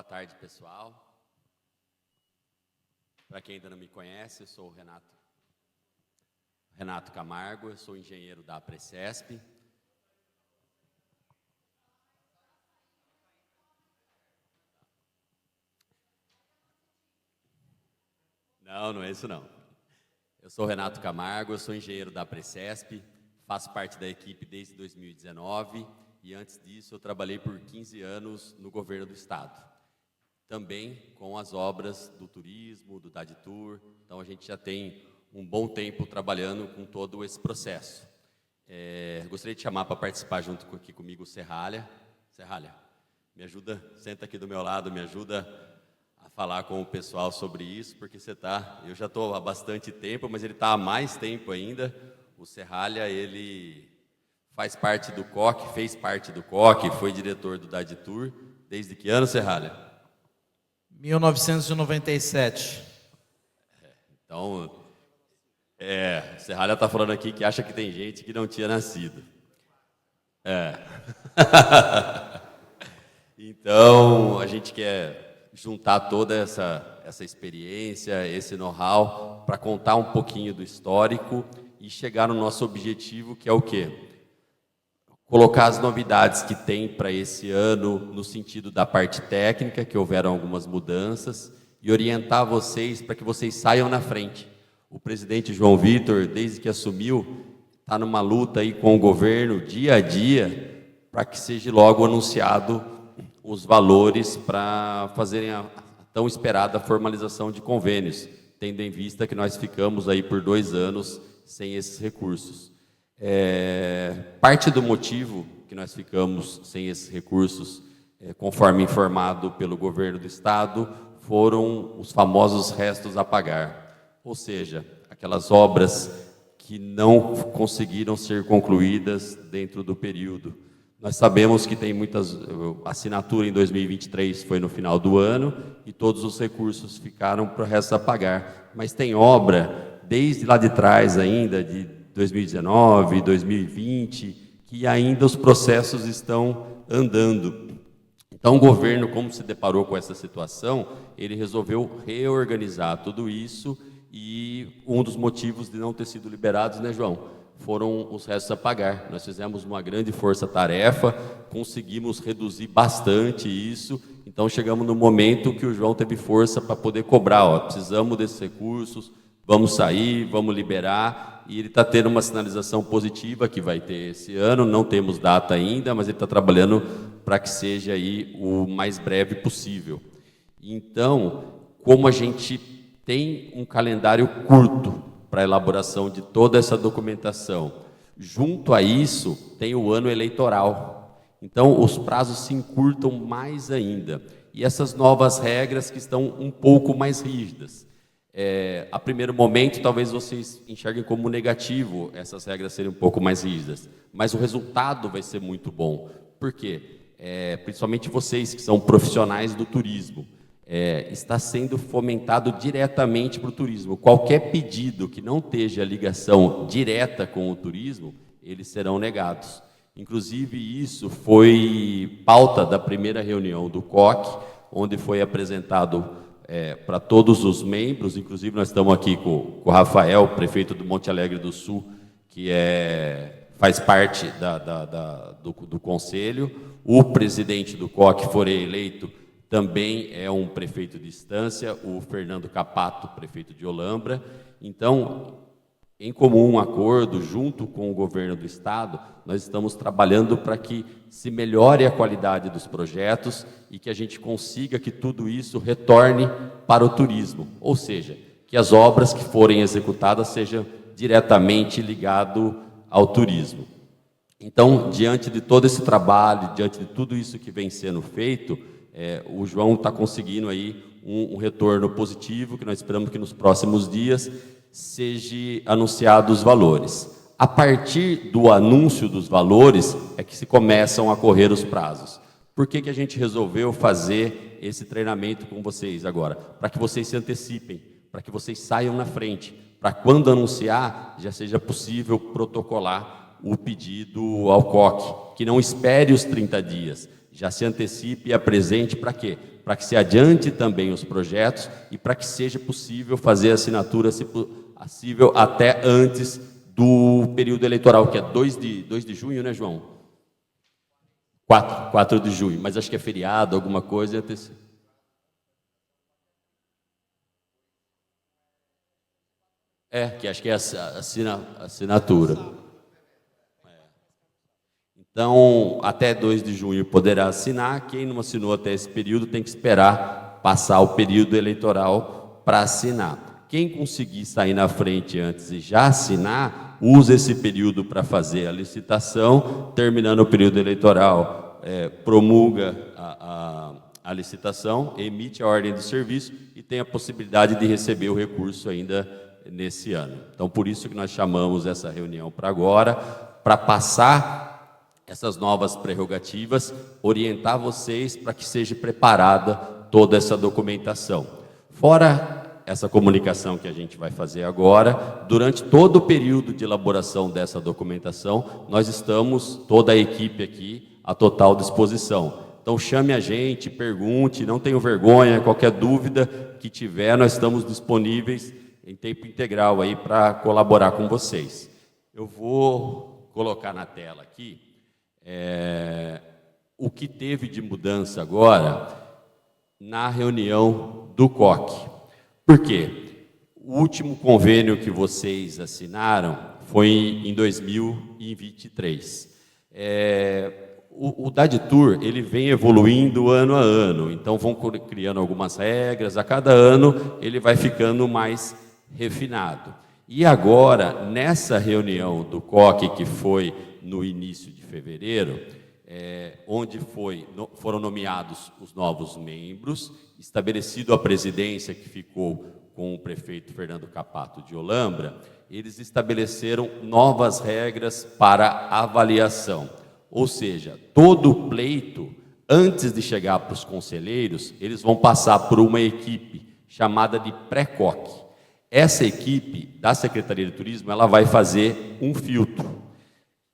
Boa tarde, pessoal. Para quem ainda não me conhece, eu sou o Renato Camargo, eu sou engenheiro da Aprecesp. Não é isso não. Eu sou o Renato Camargo, eu sou engenheiro da Aprecesp, faço parte da equipe desde 2019 e antes disso eu trabalhei por 15 anos no governo do estado. Também com as obras do turismo, do DADTour, então a gente já tem um bom tempo trabalhando com todo esse processo. Gostaria de chamar para participar junto aqui comigo o Serralha. Serralha, me ajuda, senta aqui do meu lado, me ajuda a falar com o pessoal sobre isso, porque eu já estou há bastante tempo, mas ele está há mais tempo ainda. O Serralha, ele faz parte do COC, fez parte do COC, foi diretor do DADTour. Desde que ano, Serralha? 1997. Então, Serralha está falando aqui que acha que tem gente que não tinha nascido. Então, a gente quer juntar toda essa experiência, esse know-how, para contar um pouquinho do histórico e chegar no nosso objetivo, que é o quê? Colocar as novidades que tem para esse ano no sentido da parte técnica, que houveram algumas mudanças, e orientar vocês para que vocês saiam na frente. O presidente João Vitor, desde que assumiu, está numa luta aí com o governo, dia a dia, para que seja logo anunciado os valores para fazerem a tão esperada formalização de convênios, tendo em vista que nós ficamos aí por 2 anos sem esses recursos. Parte do motivo que nós ficamos sem esses recursos, conforme informado pelo governo do estado, foram os famosos restos a pagar, ou seja, aquelas obras que não conseguiram ser concluídas dentro do período. Nós sabemos que tem muitas assinatura em 2023, foi no final do ano, e todos os recursos ficaram para o resto a pagar, mas tem obra desde lá de trás ainda, de 2019, 2020, que ainda os processos estão andando. Então, o governo, como se deparou com essa situação, ele resolveu reorganizar tudo isso e um dos motivos de não ter sido liberados, né, João? Foram os restos a pagar. Nós fizemos uma grande força-tarefa, conseguimos reduzir bastante isso, então chegamos no momento que o João teve força para poder cobrar, precisamos desses recursos, vamos sair, vamos liberar, e ele está tendo uma sinalização positiva que vai ter esse ano, não temos data ainda, mas ele está trabalhando para que seja aí o mais breve possível. Então, como a gente tem um calendário curto para a elaboração de toda essa documentação, junto a isso tem o ano eleitoral, então os prazos se encurtam mais ainda, e essas novas regras que estão um pouco mais rígidas. A primeiro momento, talvez vocês enxerguem como negativo essas regras serem um pouco mais rígidas, mas o resultado vai ser muito bom. Por quê? Principalmente vocês que são profissionais do turismo, está sendo fomentado diretamente para o turismo. Qualquer pedido que não esteja ligação direta com o turismo, eles serão negados. Inclusive, isso foi pauta da primeira reunião do COC, onde foi apresentado para todos os membros, inclusive nós estamos aqui com o Rafael, prefeito do Monte Alegre do Sul, que faz parte do conselho. O presidente do COC for eleito também é um prefeito de Estância, o Fernando Capato, prefeito de Olambra. Então, em comum acordo, junto com o governo do estado, nós estamos trabalhando para que se melhore a qualidade dos projetos e que a gente consiga que tudo isso retorne para o turismo, ou seja, que as obras que forem executadas sejam diretamente ligadas ao turismo. Então, diante de todo esse trabalho, diante de tudo isso que vem sendo feito, o João está conseguindo aí um retorno positivo, que nós esperamos que nos próximos dias seja anunciado os valores. A partir do anúncio dos valores é que se começam a correr os prazos. Por que a gente resolveu fazer esse treinamento com vocês agora? Para que vocês se antecipem, para que vocês saiam na frente, para quando anunciar já seja possível protocolar o pedido ao COC, que não espere os 30 dias, já se antecipe e apresente para quê? Para que se adiante também os projetos e para que seja possível fazer a assinatura, se possível, até antes do período eleitoral, que é 2 de junho, né, João? 4 de junho, mas acho que é feriado, alguma coisa. Que acho que é a assinatura. Então, até 2 de junho poderá assinar. Quem não assinou até esse período tem que esperar passar o período eleitoral para assinar. Quem conseguir sair na frente antes e já assinar, usa esse período para fazer a licitação, terminando o período eleitoral, promulga a licitação, emite a ordem de serviço e tem a possibilidade de receber o recurso ainda nesse ano. Então, por isso que nós chamamos essa reunião para agora, para passar essas novas prerrogativas, orientar vocês para que seja preparada toda essa documentação. Fora essa comunicação que a gente vai fazer agora, durante todo o período de elaboração dessa documentação, nós estamos, toda a equipe aqui, à total disposição. Então chame a gente, pergunte, não tenham vergonha, qualquer dúvida que tiver, nós estamos disponíveis em tempo integral aí para colaborar com vocês. Eu vou colocar na tela aqui o que teve de mudança agora na reunião do COC. Por quê? O último convênio que vocês assinaram foi em 2023. O DADTUR, ele vem evoluindo ano a ano, então vão criando algumas regras, a cada ano ele vai ficando mais refinado. E agora, nessa reunião do COC, que foi no início de fevereiro, onde foram nomeados os novos membros, estabelecido a presidência que ficou com o prefeito Fernando Capato de Olambra, eles estabeleceram novas regras para avaliação. Ou seja, todo pleito, antes de chegar para os conselheiros, eles vão passar por uma equipe chamada de pré-COC. Essa equipe da Secretaria de Turismo, ela vai fazer um filtro.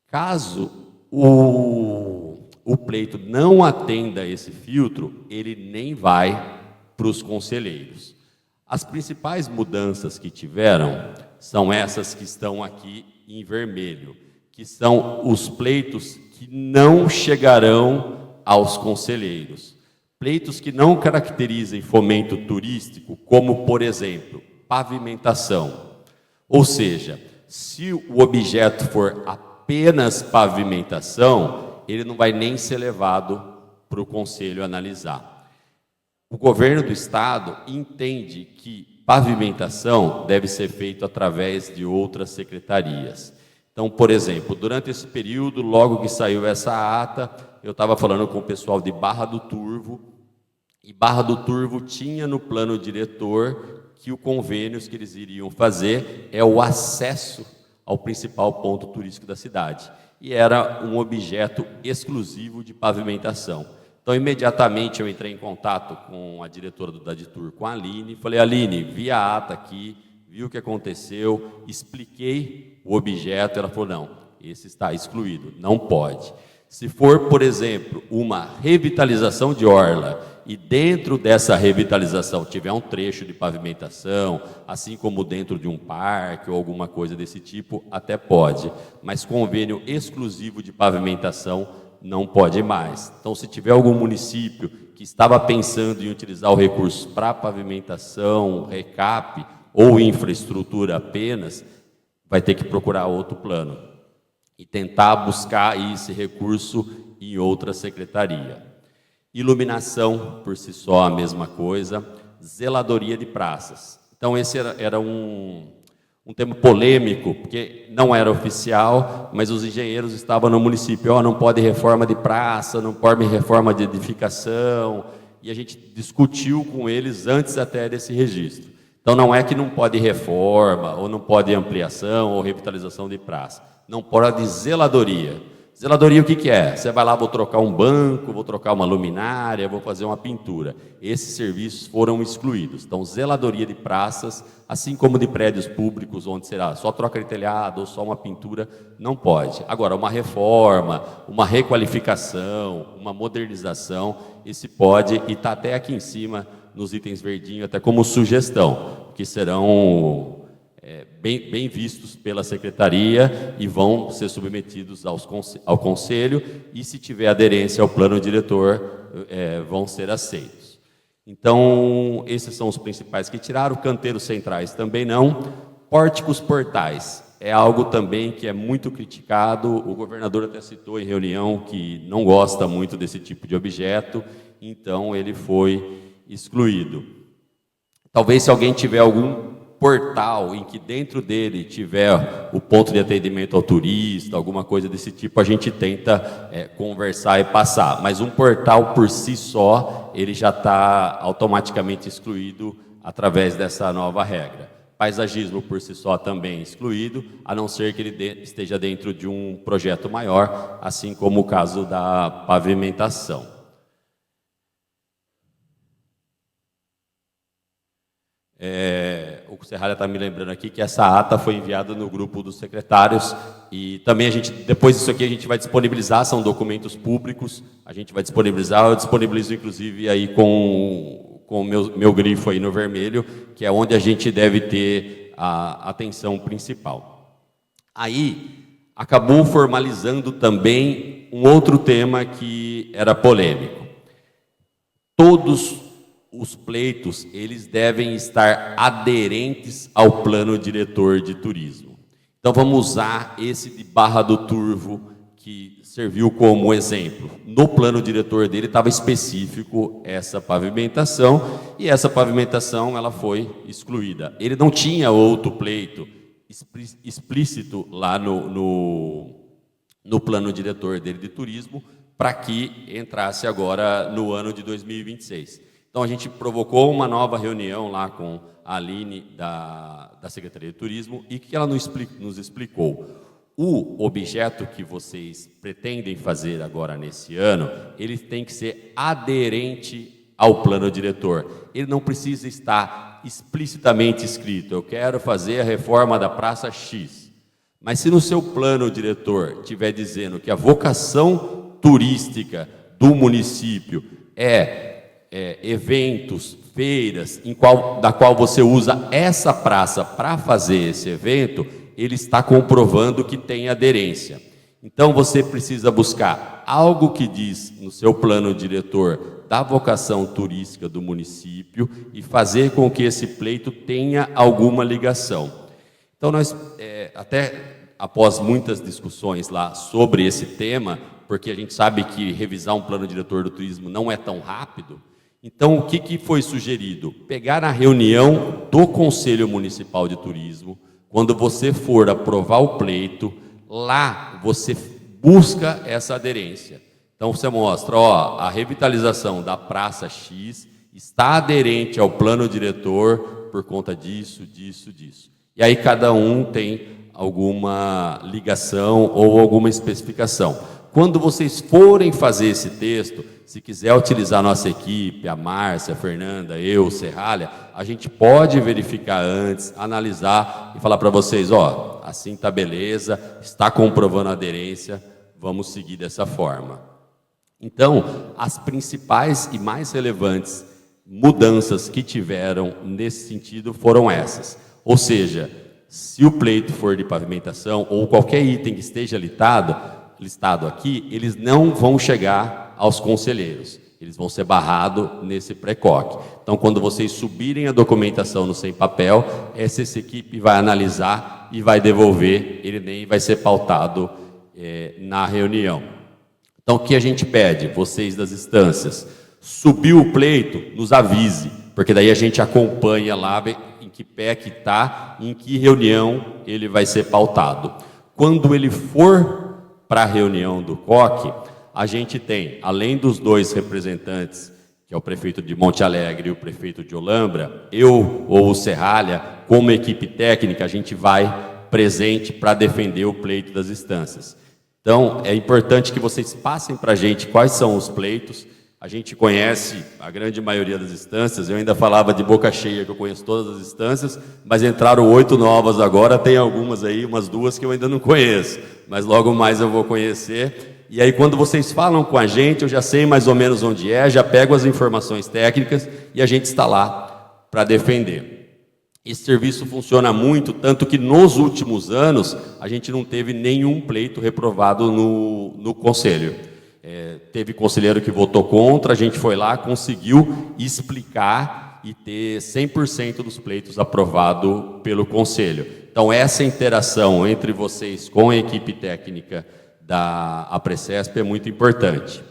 Caso o pleito não atenda esse filtro, ele nem vai para os conselheiros. As principais mudanças que tiveram são essas que estão aqui em vermelho, que são os pleitos que não chegarão aos conselheiros. Pleitos que não caracterizem fomento turístico, como, por exemplo, pavimentação. Ou seja, se o objeto for apenas pavimentação, ele não vai nem ser levado para o Conselho analisar. O governo do Estado entende que pavimentação deve ser feito através de outras secretarias. Então, por exemplo, durante esse período, logo que saiu essa ata, eu estava falando com o pessoal de Barra do Turvo, e Barra do Turvo tinha no plano diretor que o convênio que eles iriam fazer é o acesso ao principal ponto turístico da cidade. E era um objeto exclusivo de pavimentação. Então, imediatamente eu entrei em contato com a diretora do DADTUR, com a Aline, falei: Aline, vi a ata aqui, vi o que aconteceu, expliquei o objeto, ela falou: não, esse está excluído, não pode. Se for, por exemplo, uma revitalização de orla, e dentro dessa revitalização tiver um trecho de pavimentação, assim como dentro de um parque ou alguma coisa desse tipo, até pode. Mas convênio exclusivo de pavimentação não pode mais. Então, se tiver algum município que estava pensando em utilizar o recurso para pavimentação, recap ou infraestrutura apenas, vai ter que procurar outro plano e tentar buscar esse recurso em outra secretaria. Iluminação, por si só, a mesma coisa. Zeladoria de praças. Então, esse era um tema polêmico, porque não era oficial, mas os engenheiros estavam no município. Não pode reforma de praça, não pode reforma de edificação. E a gente discutiu com eles antes até desse registro. Então, não é que não pode reforma, ou não pode ampliação, ou revitalização de praça. Não pode zeladoria. Zeladoria o que é? Você vai lá, vou trocar um banco, vou trocar uma luminária, vou fazer uma pintura. Esses serviços foram excluídos. Então, zeladoria de praças, assim como de prédios públicos, onde será só troca de telhado ou só uma pintura, não pode. Agora, uma reforma, uma requalificação, uma modernização, esse pode, e está até aqui em cima, nos itens verdinhos, até como sugestão, que serão bem vistos pela Secretaria e vão ser submetidos ao Conselho, e se tiver aderência ao plano diretor, vão ser aceitos. Então, esses são os principais que tiraram. Canteiros centrais também não. Pórticos portais é algo também que é muito criticado. O governador até citou em reunião que não gosta muito desse tipo de objeto, então ele foi excluído. Talvez, se alguém tiver algum portal em que dentro dele tiver o ponto de atendimento ao turista, alguma coisa desse tipo, a gente tenta conversar e passar. Mas um portal por si só, ele já está automaticamente excluído através dessa nova regra. Paisagismo por si só também excluído, a não ser que ele esteja dentro de um projeto maior, assim como o caso da pavimentação. O Serralha está me lembrando aqui que essa ata foi enviada no grupo dos secretários, e também depois disso aqui a gente vai disponibilizar, são documentos públicos, a gente vai disponibilizar, eu disponibilizo inclusive aí com o meu grifo aí no vermelho, que é onde a gente deve ter a atenção principal. Aí, acabou formalizando também um outro tema que era polêmico. Todos os pleitos, eles devem estar aderentes ao plano diretor de turismo. Então, vamos usar esse de Barra do Turvo, que serviu como exemplo. No plano diretor dele estava específico essa pavimentação, e essa pavimentação ela foi excluída. Ele não tinha outro pleito explícito lá no plano diretor dele de turismo, para que entrasse agora no ano de 2026. Então, a gente provocou uma nova reunião lá com a Aline, da Secretaria de Turismo, e que ela nos explicou. O objeto que vocês pretendem fazer agora nesse ano, ele tem que ser aderente ao plano diretor. Ele não precisa estar explicitamente escrito, eu quero fazer a reforma da Praça X. Mas se no seu plano diretor estiver dizendo que a vocação turística do município é eventos, feiras, da qual você usa essa praça para fazer esse evento, ele está comprovando que tem aderência. Então, você precisa buscar algo que diz no seu plano diretor da vocação turística do município e fazer com que esse pleito tenha alguma ligação. Então, nós, até após muitas discussões lá sobre esse tema, porque a gente sabe que revisar um plano diretor do turismo não é tão rápido, então, o que foi sugerido? Pegar a reunião do Conselho Municipal de Turismo, quando você for aprovar o pleito, lá você busca essa aderência. Então, você mostra, a revitalização da Praça X está aderente ao plano diretor por conta disso, disso, disso. E aí cada um tem alguma ligação ou alguma especificação. Quando vocês forem fazer esse texto, se quiser utilizar a nossa equipe, a Márcia, a Fernanda, eu, o Serralha, a gente pode verificar antes, analisar e falar para vocês, assim está beleza, está comprovando a aderência, vamos seguir dessa forma. Então, as principais e mais relevantes mudanças que tiveram nesse sentido foram essas. Ou seja, se o pleito for de pavimentação ou qualquer item que esteja listado aqui, eles não vão chegar aos conselheiros, eles vão ser barrados nesse pré-coque. Então, quando vocês subirem a documentação no sem papel, essa equipe vai analisar e vai devolver, ele nem vai ser pautado na reunião. Então, o que a gente pede, vocês das instâncias, subiu o pleito, nos avise, porque daí a gente acompanha lá em que pé que está, em que reunião ele vai ser pautado. Quando ele for para a reunião do COC, a gente tem, além dos dois representantes, que é o prefeito de Monte Alegre e o prefeito de Olambra, eu ou o Serralha, como equipe técnica, a gente vai presente para defender o pleito das instâncias. Então, é importante que vocês passem para a gente quais são os pleitos. A gente conhece a grande maioria das instâncias, eu ainda falava de boca cheia que eu conheço todas as instâncias, mas entraram 8 novas agora, tem algumas aí, umas 2 que eu ainda não conheço, mas logo mais eu vou conhecer. E aí quando vocês falam com a gente, eu já sei mais ou menos onde é, já pego as informações técnicas e a gente está lá para defender. Esse serviço funciona muito, tanto que nos últimos anos a gente não teve nenhum pleito reprovado no conselho. Teve conselheiro que votou contra, a gente foi lá, conseguiu explicar e ter 100% dos pleitos aprovado pelo conselho. Então essa interação entre vocês com a equipe técnica da APRECESP é muito importante.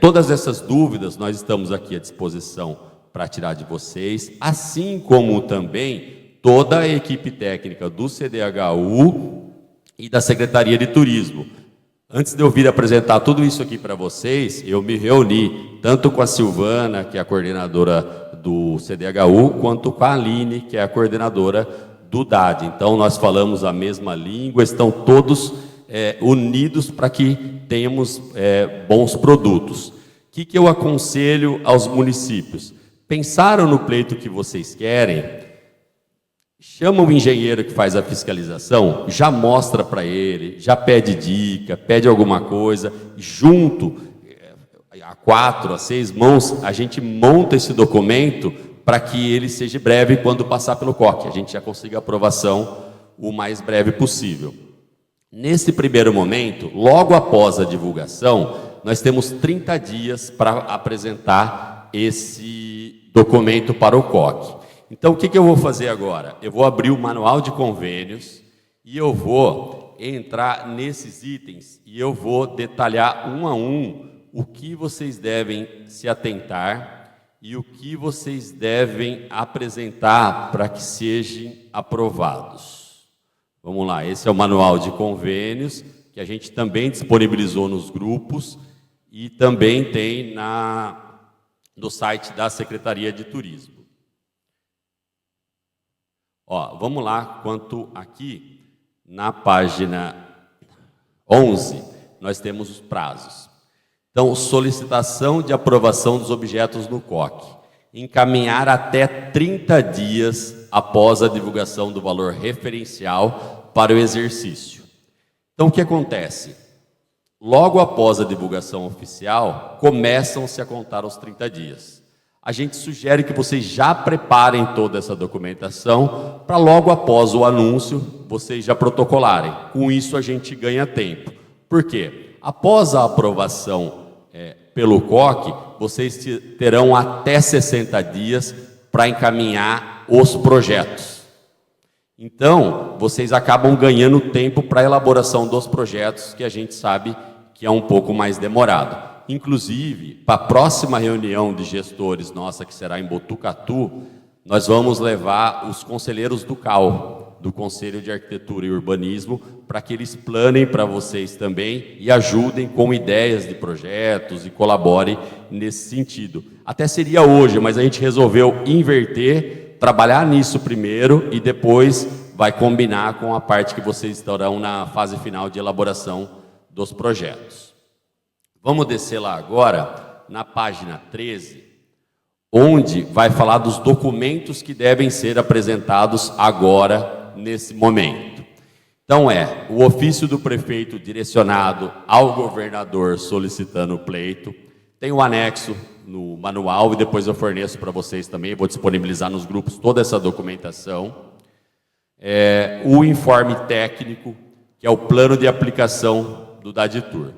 Todas essas dúvidas nós estamos aqui à disposição para tirar de vocês, assim como também toda a equipe técnica do CDHU e da Secretaria de Turismo. Antes de eu vir apresentar tudo isso aqui para vocês, eu me reuni tanto com a Silvana, que é a coordenadora do CDHU, quanto com a Aline, que é a coordenadora do DAD. Então, nós falamos a mesma língua, estão todos unidos para que tenhamos bons produtos. O que eu aconselho aos municípios? Pensaram no pleito que vocês querem? Chama o engenheiro que faz a fiscalização, já mostra para ele, já pede dica, pede alguma coisa, junto, a 4, a 6 mãos, a gente monta esse documento para que ele seja breve quando passar pelo COC, a gente já consiga a aprovação o mais breve possível. Nesse primeiro momento, logo após a divulgação, nós temos 30 dias para apresentar esse documento para o COC. Então, o que eu vou fazer agora? Eu vou abrir o manual de convênios e eu vou entrar nesses itens e eu vou detalhar um a um o que vocês devem se atentar e o que vocês devem apresentar para que sejam aprovados. Vamos lá, esse é o manual de convênios que a gente também disponibilizou nos grupos e também tem no site da Secretaria de Turismo. Vamos lá, quanto aqui, na página 11, nós temos os prazos. Então, solicitação de aprovação dos objetos no COC. Encaminhar até 30 dias após a divulgação do valor referencial para o exercício. Então, o que acontece? Logo após a divulgação oficial, começam-se a contar os 30 dias. A gente sugere que vocês já preparem toda essa documentação para logo após o anúncio vocês já protocolarem. Com isso a gente ganha tempo. Por quê? Após a aprovação pelo COC, vocês terão até 60 dias para encaminhar os projetos. Então, vocês acabam ganhando tempo para a elaboração dos projetos, que a gente sabe que é um pouco mais demorado. Inclusive, para a próxima reunião de gestores nossa, que será em Botucatu, nós vamos levar os conselheiros do CAU, do Conselho de Arquitetura e Urbanismo, para que eles planem para vocês também e ajudem com ideias de projetos e colaborem nesse sentido. Até seria hoje, mas a gente resolveu inverter, trabalhar nisso primeiro e depois vai combinar com a parte que vocês estarão na fase final de elaboração dos projetos. Vamos descer lá agora, na página 13, onde vai falar dos documentos que devem ser apresentados agora, nesse momento. Então o ofício do prefeito direcionado ao governador solicitando o pleito, tem o anexo no manual e depois eu forneço para vocês também, vou disponibilizar nos grupos toda essa documentação. O informe técnico, que é o plano de aplicação do DADTUR.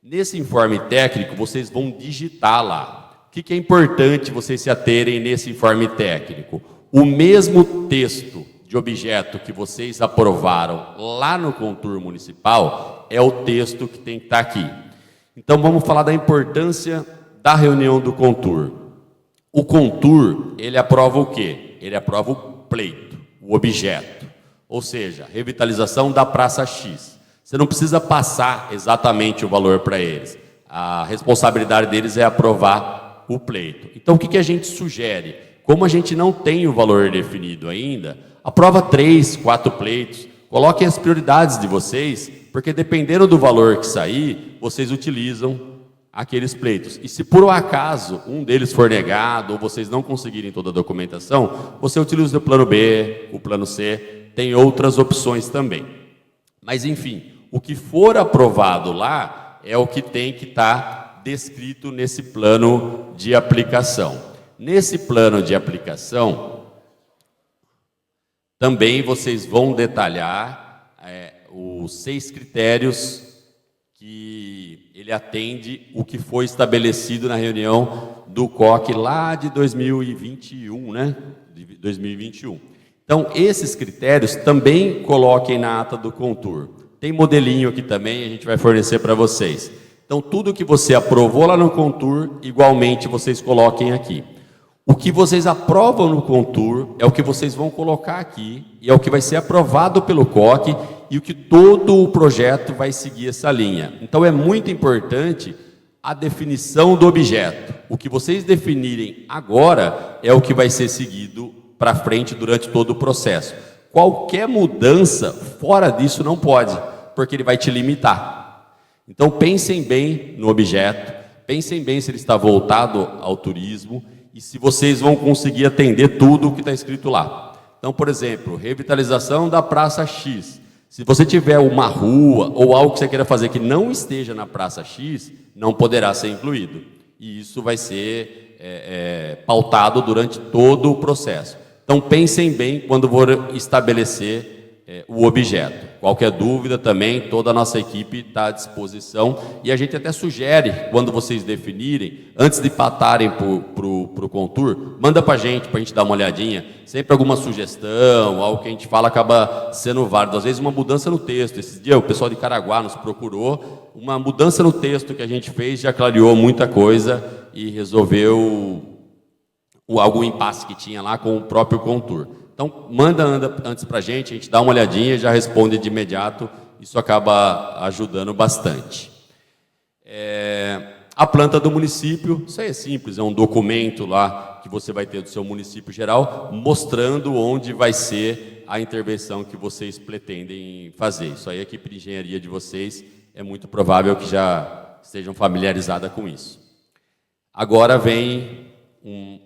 Nesse informe técnico, vocês vão digitar lá. O que é importante vocês se aterem nesse informe técnico? O mesmo texto de objeto que vocês aprovaram lá no Contur Municipal é o texto que tem que estar aqui. Então, vamos falar da importância da reunião do Contur. O Contur, ele aprova o quê? Ele aprova o pleito, o objeto. Ou seja, revitalização da Praça X. Você não precisa passar exatamente o valor para eles. A responsabilidade deles é aprovar o pleito. Então, o que a gente sugere? Como a gente não tem o valor definido ainda, aprova 3, 4 pleitos. Coloquem as prioridades de vocês Porque dependendo do valor que sair, vocês utilizam aqueles pleitos. E se por um acaso um deles for negado ou vocês não conseguirem toda a documentação, você utiliza o plano B, o plano C, tem outras opções também. Mas enfim, o que for aprovado lá é o que tem que estar descrito nesse plano de aplicação. Nesse plano de aplicação, também vocês vão detalhar os 6 critérios que ele atende o que foi estabelecido na reunião do COC lá de 2021, né? De 2021. Então, esses critérios também coloquem na ata do Contur. Tem modelinho aqui também, a gente vai fornecer para vocês. Então, tudo que você aprovou lá no Contur, igualmente vocês coloquem aqui. O que vocês aprovam no Contur é o que vocês vão colocar aqui, e é o que vai ser aprovado pelo COC, e o que todo o projeto vai seguir essa linha. Então, é muito importante a definição do objeto. O que vocês definirem agora é o que vai ser seguido para frente durante todo o processo. Qualquer mudança fora disso não pode, porque ele vai te limitar. Então, pensem bem no objeto, pensem bem se ele está voltado ao turismo e se vocês vão conseguir atender tudo o que está escrito lá. Então, por exemplo, revitalização da Praça X. Se você tiver uma rua ou algo que você queira fazer que não esteja na Praça X, não poderá ser incluído. E isso vai ser pautado durante todo o processo. Então, pensem bem quando for estabelecer o objeto. Qualquer dúvida também, toda a nossa equipe está à disposição. E a gente até sugere, quando vocês definirem, antes de patarem para o Contur, manda para a gente dar uma olhadinha. Sempre alguma sugestão, algo que a gente fala acaba sendo válido. Às vezes uma mudança no texto. Esses dias o pessoal de Caraguá nos procurou. Uma mudança no texto que a gente fez já clareou muita coisa e resolveu algum impasse que tinha lá com o próprio Contur. Então, manda antes para a gente dá uma olhadinha e já responde de imediato. Isso acaba ajudando bastante. A planta do município, isso aí é simples, é um documento lá que você vai ter do seu município geral, mostrando onde vai ser a intervenção que vocês pretendem fazer. Isso aí a equipe de engenharia de vocês é muito provável que já estejam familiarizadas com isso. Agora vem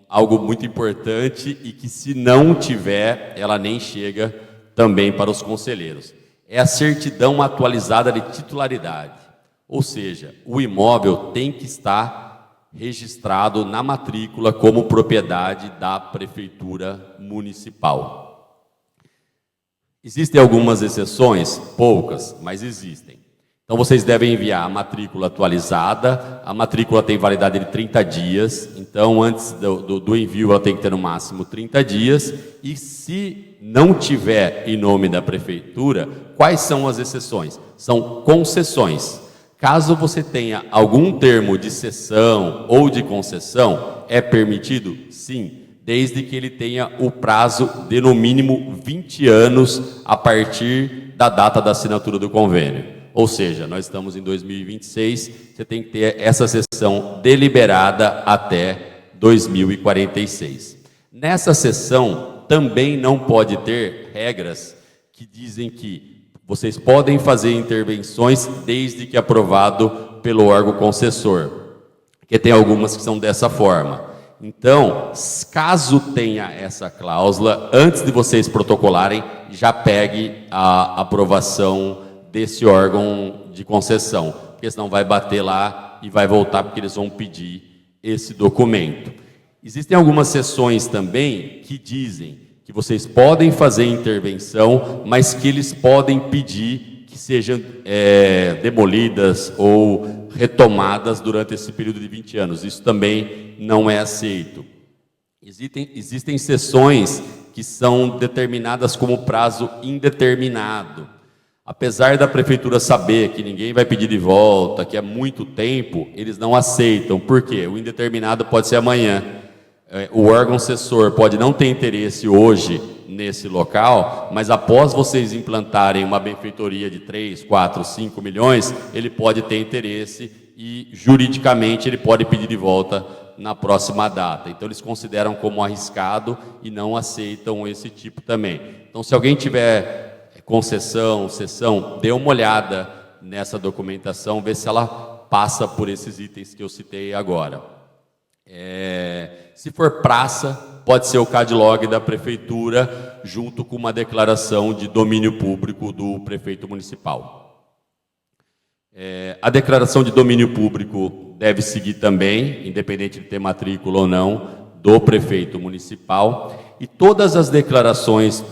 algo muito importante e que, se não tiver, ela nem chega também para os conselheiros. É a certidão atualizada de titularidade. Ou seja, o imóvel tem que estar registrado na matrícula como propriedade da Prefeitura Municipal. Existem algumas exceções, poucas, mas existem. Então, vocês devem enviar a matrícula atualizada. A matrícula tem validade de 30 dias. Então, antes do envio, ela tem que ter no máximo 30 dias. E se não tiver em nome da Prefeitura, quais são as exceções? São concessões. Caso você tenha algum termo de cessão ou de concessão, é permitido? Sim, desde que ele tenha o prazo de, no mínimo, 20 anos a partir da data da assinatura do convênio. Ou seja, nós estamos em 2026, você tem que ter essa sessão deliberada até 2046. Nessa sessão, também não pode ter regras que dizem que vocês podem fazer intervenções desde que aprovado pelo órgão concessor, porque tem algumas que são dessa forma. Então, caso tenha essa cláusula, antes de vocês protocolarem, já pegue a aprovação desse órgão de concessão, porque senão vai bater lá e vai voltar, porque eles vão pedir esse documento. Existem algumas seções também que dizem que vocês podem fazer intervenção, mas que eles podem pedir que sejam demolidas ou retomadas durante esse período de 20 anos. Isso também não é aceito. Existem seções que são determinadas como prazo indeterminado. Apesar da Prefeitura saber que ninguém vai pedir de volta, que é muito tempo, eles não aceitam. Por quê? O indeterminado pode ser amanhã. O órgão assessor pode não ter interesse hoje nesse local, mas após vocês implantarem uma benfeitoria de 3, 4, 5 milhões, ele pode ter interesse e, juridicamente, ele pode pedir de volta na próxima data. Então, eles consideram como arriscado e não aceitam esse tipo também. Então, se alguém tiver concessão, cessão, dê uma olhada nessa documentação, ver se ela passa por esses itens que eu citei agora. Se for praça, pode ser o CADLOG da prefeitura, junto com uma declaração de domínio público do prefeito municipal. A declaração de domínio público deve seguir também, independente de ter matrícula ou não, do prefeito municipal, e todas as declarações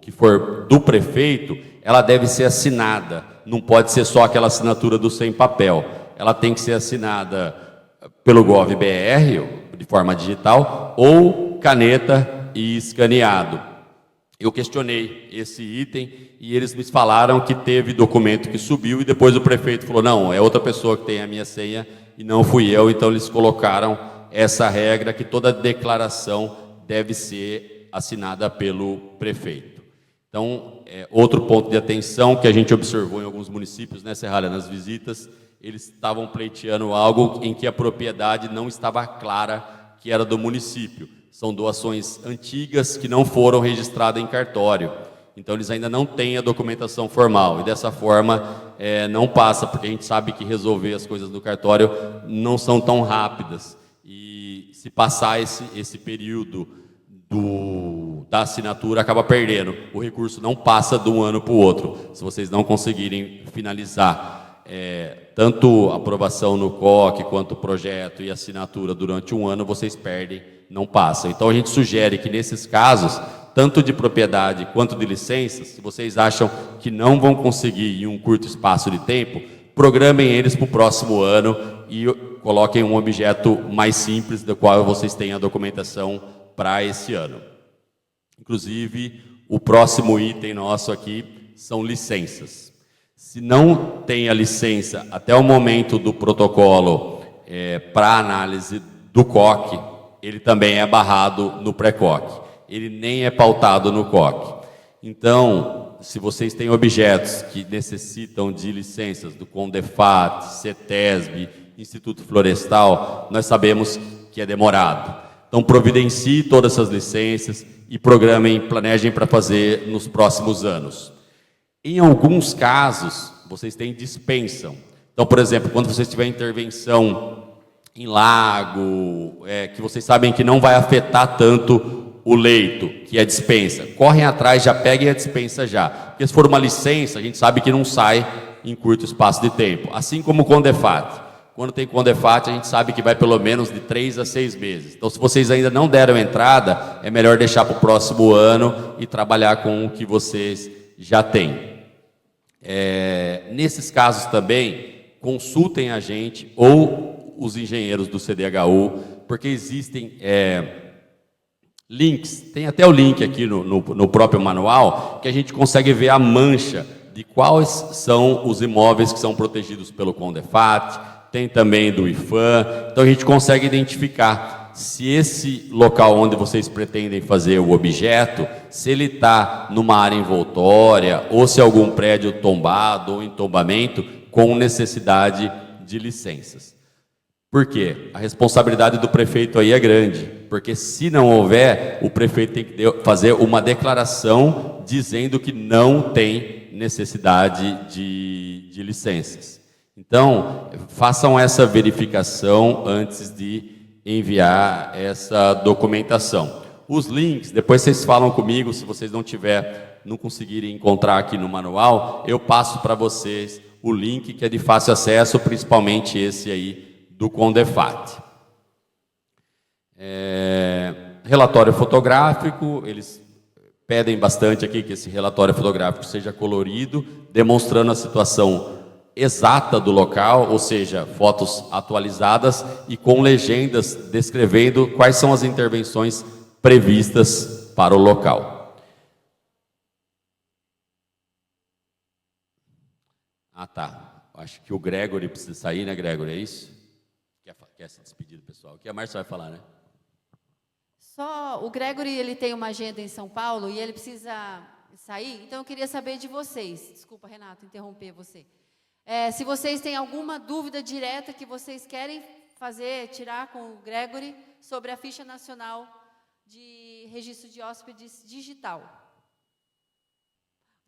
que for do prefeito, ela deve ser assinada, não pode ser só aquela assinatura do sem papel, ela tem que ser assinada pelo GovBR, de forma digital, ou caneta e escaneado. Eu questionei esse item e eles me falaram que teve documento que subiu e depois o prefeito falou, não, é outra pessoa que tem a minha senha e não fui eu, então eles colocaram essa regra que toda declaração deve ser assinada pelo prefeito. Então, outro ponto de atenção que a gente observou em alguns municípios, né, Serralha, nas visitas, eles estavam pleiteando algo em que a propriedade não estava clara que era do município. São doações antigas que não foram registradas em cartório. Então, eles ainda não têm a documentação formal. E, dessa forma, não passa, porque a gente sabe que resolver as coisas no cartório não são tão rápidas. E se passar esse período da assinatura, acaba perdendo. O recurso não passa de um ano para o outro, se vocês não conseguirem finalizar tanto a aprovação no COC, quanto o projeto e assinatura durante um ano, vocês perdem, não passam. Então, a gente sugere que, nesses casos, tanto de propriedade quanto de licenças, se vocês acham que não vão conseguir em um curto espaço de tempo, programem eles para o próximo ano e coloquem um objeto mais simples, do qual vocês têm a documentação para esse ano. Inclusive, o próximo item nosso aqui são licenças. Se não tem a licença até o momento do protocolo para análise do COC, ele também é barrado no pré-COC. Ele nem é pautado no COC. Então, se vocês têm objetos que necessitam de licenças do CONDEFAT, CETESB, Instituto Florestal, nós sabemos que é demorado. Então, providencie todas essas licenças e planejem para fazer nos próximos anos. Em alguns casos, vocês têm dispensam. Então, por exemplo, quando vocês tiverem intervenção em lago, que vocês sabem que não vai afetar tanto o leito, que é dispensa, correm atrás, já peguem a dispensa já. Porque se for uma licença, a gente sabe que não sai em curto espaço de tempo. Assim como o CONDEFAT. Quando tem CONDEFAT, a gente sabe que vai pelo menos de 3 a 6 meses. Então, se vocês ainda não deram entrada, é melhor deixar para o próximo ano e trabalhar com o que vocês já têm. Nesses casos também, consultem a gente ou os engenheiros do CDHU, porque existem links, tem até o link aqui no próprio manual, que a gente consegue ver a mancha de quais são os imóveis que são protegidos pelo CONDEFAT, tem também do IFAM, então a gente consegue identificar se esse local onde vocês pretendem fazer o objeto, se ele está numa área envoltória, ou se é algum prédio tombado ou em tombamento, com necessidade de licenças. Por quê? A responsabilidade do prefeito aí é grande, porque se não houver, o prefeito tem que fazer uma declaração dizendo que não tem necessidade de licenças. Então, façam essa verificação antes de enviar essa documentação. Os links, depois vocês falam comigo, se vocês não conseguirem encontrar aqui no manual, eu passo para vocês o link que é de fácil acesso, principalmente esse aí do CONDEFAT. Relatório fotográfico, eles pedem bastante aqui que esse relatório fotográfico seja colorido, demonstrando a situação exata do local, ou seja, fotos atualizadas e com legendas descrevendo quais são as intervenções previstas para o local. Tá. Acho que o Gregory precisa sair, né, Gregory? É isso? Quer se despedir do pessoal? O que a Márcia vai falar, né? Só o Gregory, ele tem uma agenda em São Paulo e ele precisa sair, então eu queria saber de vocês. Desculpa, Renato, interromper você. Se vocês têm alguma dúvida direta que vocês querem tirar com o Gregory sobre a ficha nacional de registro de hóspedes digital.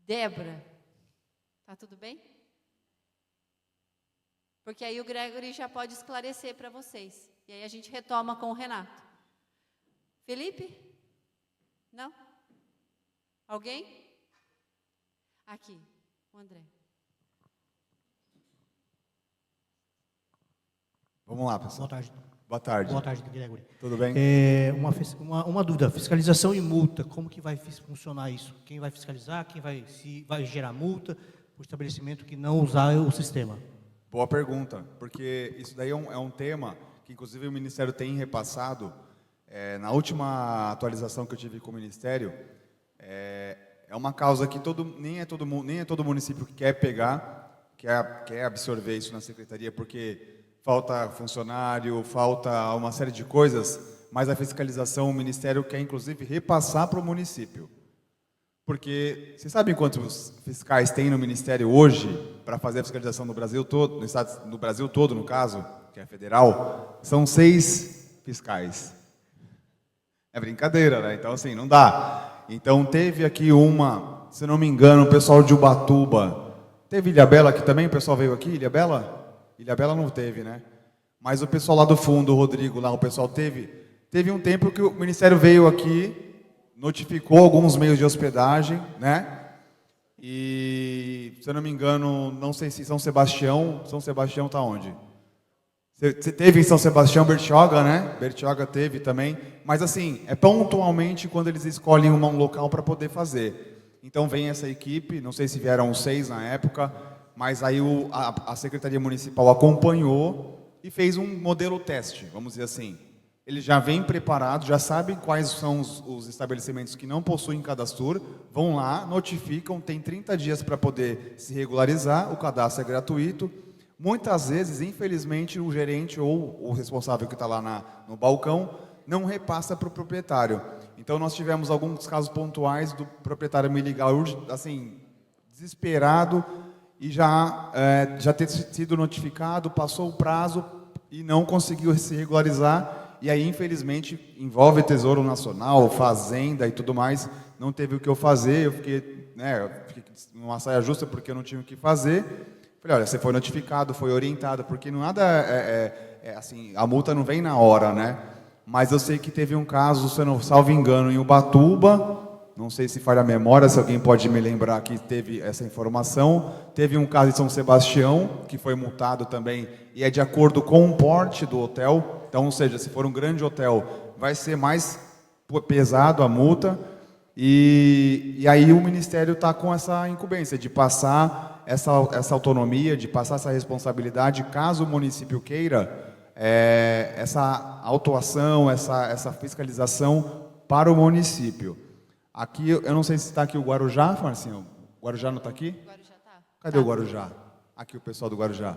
Débora, tá tudo bem? Porque aí o Gregory já pode esclarecer para vocês. E aí a gente retoma com o Renato. Felipe? Não? Alguém? Aqui, o André. Vamos lá, pessoal. Boa tarde. Boa tarde. Boa tarde, Gregory. Tudo bem? Uma dúvida, fiscalização e multa, como que vai funcionar isso? Quem vai fiscalizar, se vai gerar multa para o estabelecimento que não usar o sistema? Boa pergunta, porque isso daí é um tema que, inclusive, o Ministério tem repassado. Na última atualização que eu tive com o Ministério, é uma causa que nem é todo município que quer pegar, quer absorver isso na secretaria, porque falta funcionário, falta uma série de coisas, mas a fiscalização, o Ministério quer, inclusive, repassar para o município. Porque, vocês sabem quantos fiscais tem no Ministério hoje para fazer a fiscalização no Brasil todo, no Brasil todo, no caso, que é federal? São 6 fiscais. É brincadeira, né? Então, assim, não dá. Então, teve aqui se não me engano, o pessoal de Ubatuba. Teve Ilhabela aqui também? O pessoal veio aqui, Ilhabela? Ilhabela não teve, né? Mas o pessoal lá do fundo, o Rodrigo, lá, o pessoal teve um tempo que o Ministério veio aqui, notificou alguns meios de hospedagem, né? E, se eu não me engano, não sei se São Sebastião está onde? Você teve em São Sebastião, Bertioga, né? Bertioga teve também, mas assim, é pontualmente quando eles escolhem um local para poder fazer. Então vem essa equipe, não sei se vieram 6 na época, mas aí a Secretaria Municipal acompanhou e fez um modelo teste, vamos dizer assim. Eles já vêm preparados, já sabem quais são os estabelecimentos que não possuem cadastro, vão lá, notificam, tem 30 dias para poder se regularizar, o cadastro é gratuito. Muitas vezes, infelizmente, o gerente ou o responsável que está lá no balcão não repassa para o proprietário. Então, nós tivemos alguns casos pontuais do proprietário me ligar, assim, desesperado, e já ter sido notificado, passou o prazo e não conseguiu se regularizar. E aí, infelizmente, envolve Tesouro Nacional, Fazenda e tudo mais, não teve o que eu fazer, eu fiquei numa saia justa porque eu não tinha o que fazer. Falei, olha, você foi notificado, foi orientado, porque nada assim, a multa não vem na hora, né? Mas eu sei que teve um caso, se eu não salvo engano, em Ubatuba, não sei se falha a memória, se alguém pode me lembrar que teve essa informação. Teve um caso em São Sebastião, que foi multado também, e é de acordo com o porte do hotel. Então, ou seja, se for um grande hotel, vai ser mais pesado a multa. E aí o Ministério está com essa incumbência de passar essa autonomia, de passar essa responsabilidade, caso o município queira, essa autuação, essa fiscalização para o município. Aqui, eu não sei se está aqui o Guarujá, Marcinho. O Guarujá não está aqui? O Guarujá está. Cadê o Guarujá? Aqui o pessoal do Guarujá.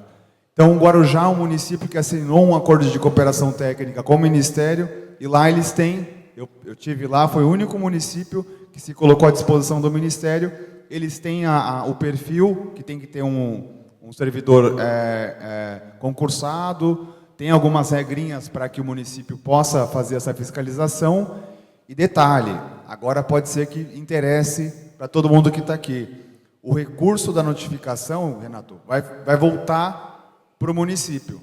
Então, o Guarujá é um município que assinou um acordo de cooperação técnica com o Ministério, e lá eles têm, eu tive lá, foi o único município que se colocou à disposição do Ministério. Eles têm o perfil, que tem que ter um servidor concursado, tem algumas regrinhas para que o município possa fazer essa fiscalização. E detalhe, agora pode ser que interesse para todo mundo que está aqui. O recurso da notificação, Renato, vai voltar para o município.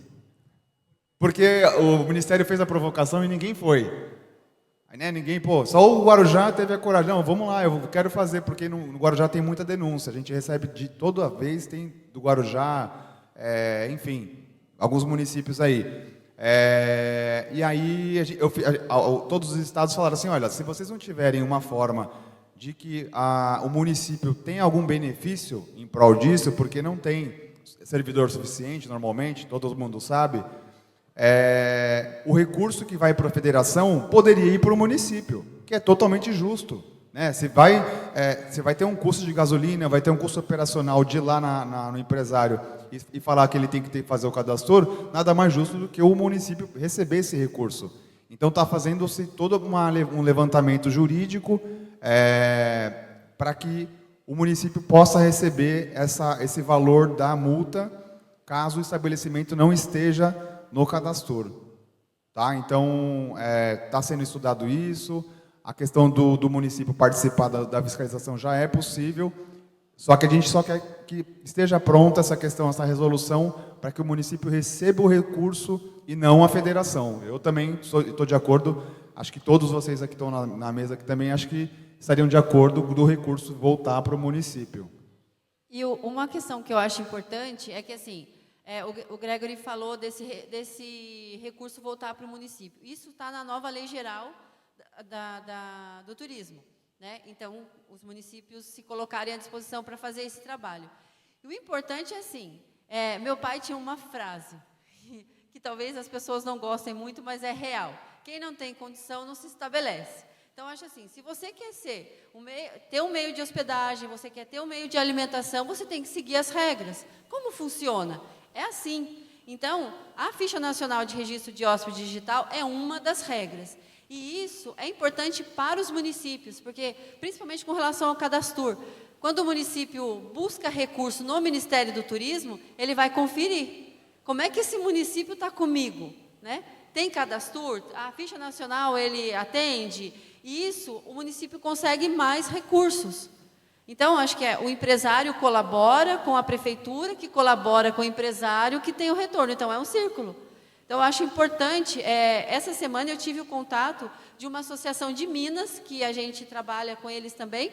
Porque o Ministério fez a provocação e ninguém foi. Aí, né, só o Guarujá teve a coragem. Não, vamos lá, eu quero fazer, porque no Guarujá tem muita denúncia. A gente recebe toda vez, tem do Guarujá, enfim, alguns municípios aí. E aí, todos os estados falaram assim, olha, se vocês não tiverem uma forma de que o município tem algum benefício em prol disso, porque não tem servidor suficiente, normalmente, todo mundo sabe, o recurso que vai para a federação poderia ir para o município, que é totalmente justo. Né? Você vai ter um custo de gasolina, vai ter um custo operacional de ir lá no empresário e falar que ele tem que fazer o cadastro, nada mais justo do que o município receber esse recurso. Então, está fazendo-se todo um levantamento jurídico para que o município possa receber esse valor da multa, caso o estabelecimento não esteja no cadastro. Tá? Então, está sendo estudado isso. A questão do município participar da fiscalização já é possível. Só que a gente só quer que esteja pronta essa questão, essa resolução, para que o município receba o recurso e não a federação. Eu também estou de acordo, acho que todos vocês aqui estão na mesa aqui também, acho que estariam de acordo do recurso voltar para o município. E uma questão que eu acho importante é que, assim, o Gregory falou desse recurso voltar para o município. Isso está na nova lei geral do turismo, né? Então, os municípios se colocarem à disposição para fazer esse trabalho. E o importante é assim, meu pai tinha uma frase, que talvez as pessoas não gostem muito, mas é real. Quem não tem condição não se estabelece. Então, acho assim, se você quer ter um meio de hospedagem, você quer ter um meio de alimentação, você tem que seguir as regras. Como funciona? É assim. Então, a Ficha Nacional de Registro de Hóspede Digital é uma das regras. E isso é importante para os municípios, porque, principalmente com relação ao Cadastur, quando o município busca recurso no Ministério do Turismo, ele vai conferir. Como é que esse município está comigo? Né? Tem Cadastur? A Ficha Nacional ele atende? E isso, o município consegue mais recursos. Então, acho que o empresário colabora com a prefeitura, que colabora com o empresário, que tem o retorno. Então, é um círculo. Então, eu acho importante, essa semana eu tive o contato de uma associação de Minas, que a gente trabalha com eles também,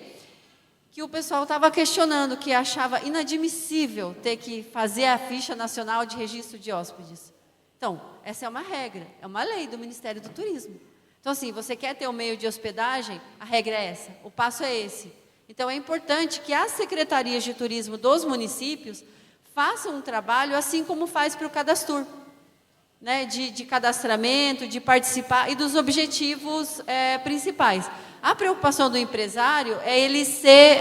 que o pessoal estava questionando, que achava inadmissível ter que fazer a Ficha Nacional de Registro de Hóspedes. Então, essa é uma regra, é uma lei do Ministério do Turismo. Então, assim, você quer ter um meio de hospedagem, a regra é essa, o passo é esse. Então, é importante que as secretarias de turismo dos municípios façam um trabalho assim como faz para o Cadastur, né, de cadastramento, de participar e dos objetivos principais. A preocupação do empresário é ele ser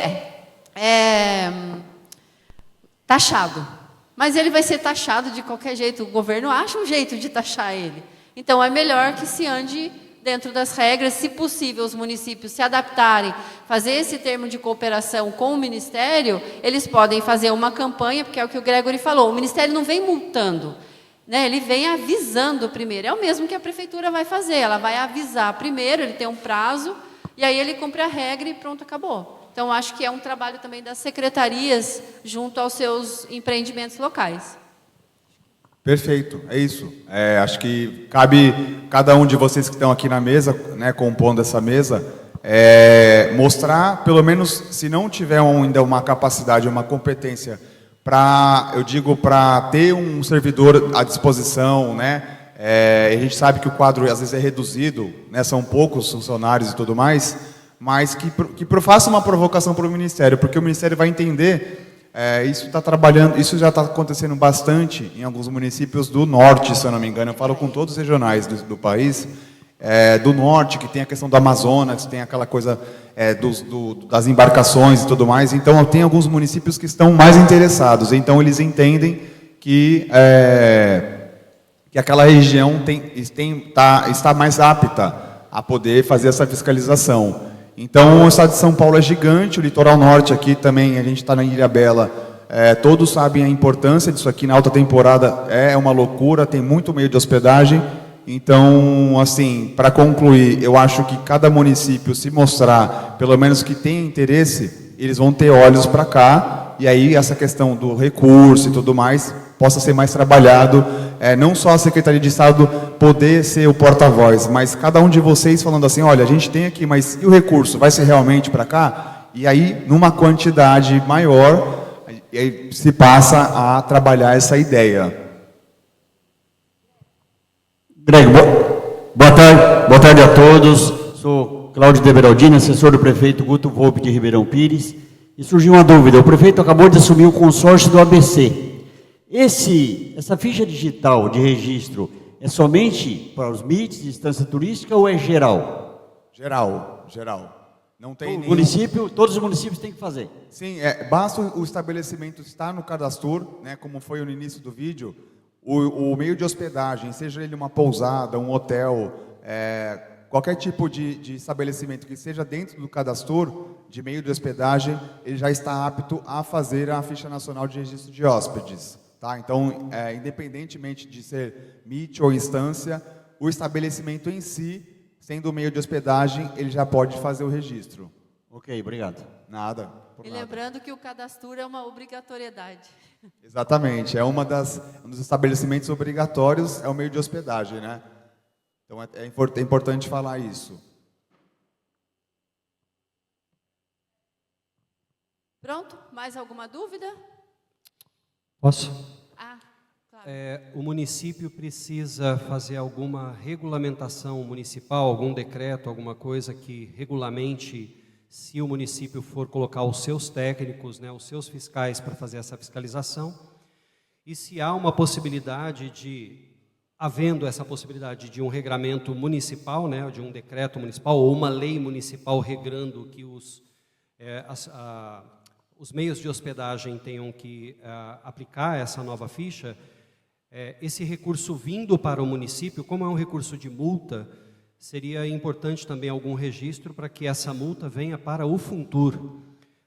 taxado. Mas ele vai ser taxado de qualquer jeito, o governo acha um jeito de taxar ele. Então, é melhor que se ande dentro das regras, se possível, os municípios se adaptarem, fazer esse termo de cooperação com o Ministério, eles podem fazer uma campanha, porque é o que o Gregory falou, o Ministério não vem multando, né? Ele vem avisando primeiro, é o mesmo que a Prefeitura vai fazer, ela vai avisar primeiro, ele tem um prazo, e aí ele cumpre a regra e pronto, acabou. Então, acho que é um trabalho também das secretarias junto aos seus empreendimentos locais. Perfeito, é isso. Acho que cabe cada um de vocês que estão aqui na mesa, né, compondo essa mesa, mostrar, pelo menos, se não tiver ainda uma capacidade, uma competência, para ter um servidor à disposição, né? A gente sabe que o quadro às vezes é reduzido, né, são poucos funcionários e tudo mais, mas que faça uma provocação para o Ministério, porque o Ministério vai entender. Isso já está acontecendo bastante em alguns municípios do norte, se eu não me engano. Eu falo com todos os regionais do país, do norte, que tem a questão do Amazonas, tem aquela coisa das embarcações e tudo mais. Então, tem alguns municípios que estão mais interessados. Então, eles entendem que aquela região está mais apta a poder fazer essa fiscalização. Então, o estado de São Paulo é gigante, o litoral norte aqui também, a gente está na Ilhabela, todos sabem a importância disso aqui, na alta temporada é uma loucura, tem muito meio de hospedagem. Então, assim, para concluir, eu acho que cada município se mostrar, pelo menos que tenha interesse, eles vão ter olhos para cá, e aí essa questão do recurso e tudo mais possa ser mais trabalhado, não só a Secretaria de Estado poder ser o porta-voz, mas cada um de vocês falando assim, olha, a gente tem aqui, mas e o recurso? Vai ser realmente para cá? E aí, numa quantidade maior, se passa a trabalhar essa ideia. Greg, boa tarde a todos. Sou Cláudio de Beraldini, assessor do prefeito Guto Volpe de Ribeirão Pires. E surgiu uma dúvida, o prefeito acabou de assumir o consórcio do ABC. Essa ficha digital de registro é somente para os MITs de instância turística ou é geral? Geral. Não tem todos os municípios têm que fazer? Sim, basta o estabelecimento estar no Cadastur, né, como foi no início do vídeo, o meio de hospedagem, seja ele uma pousada, um hotel, qualquer tipo de estabelecimento que seja dentro do Cadastur, de meio de hospedagem, ele já está apto a fazer a Ficha Nacional de Registro de Hóspedes. Tá? Então, independentemente de ser MIT ou instância, o estabelecimento em si, sendo o meio de hospedagem, ele já pode fazer o registro. Ok, obrigado. Nada. Por E nada. lembrando que o cadastro é uma obrigatoriedade. Exatamente, é um dos estabelecimentos obrigatórios, é o meio de hospedagem, né? Então é importante falar isso. Pronto? Mais alguma dúvida? Posso? Ah, claro. O município precisa fazer alguma regulamentação municipal, algum decreto, alguma coisa que regulamente, se o município for colocar os seus técnicos, né, os seus fiscais para fazer essa fiscalização, e se há uma possibilidade havendo essa possibilidade de um regramento municipal, né, de um decreto municipal ou uma lei municipal regrando que os meios de hospedagem tenham que aplicar essa nova ficha, esse recurso vindo para o município, como é um recurso de multa, seria importante também algum registro para que essa multa venha para o Funtur,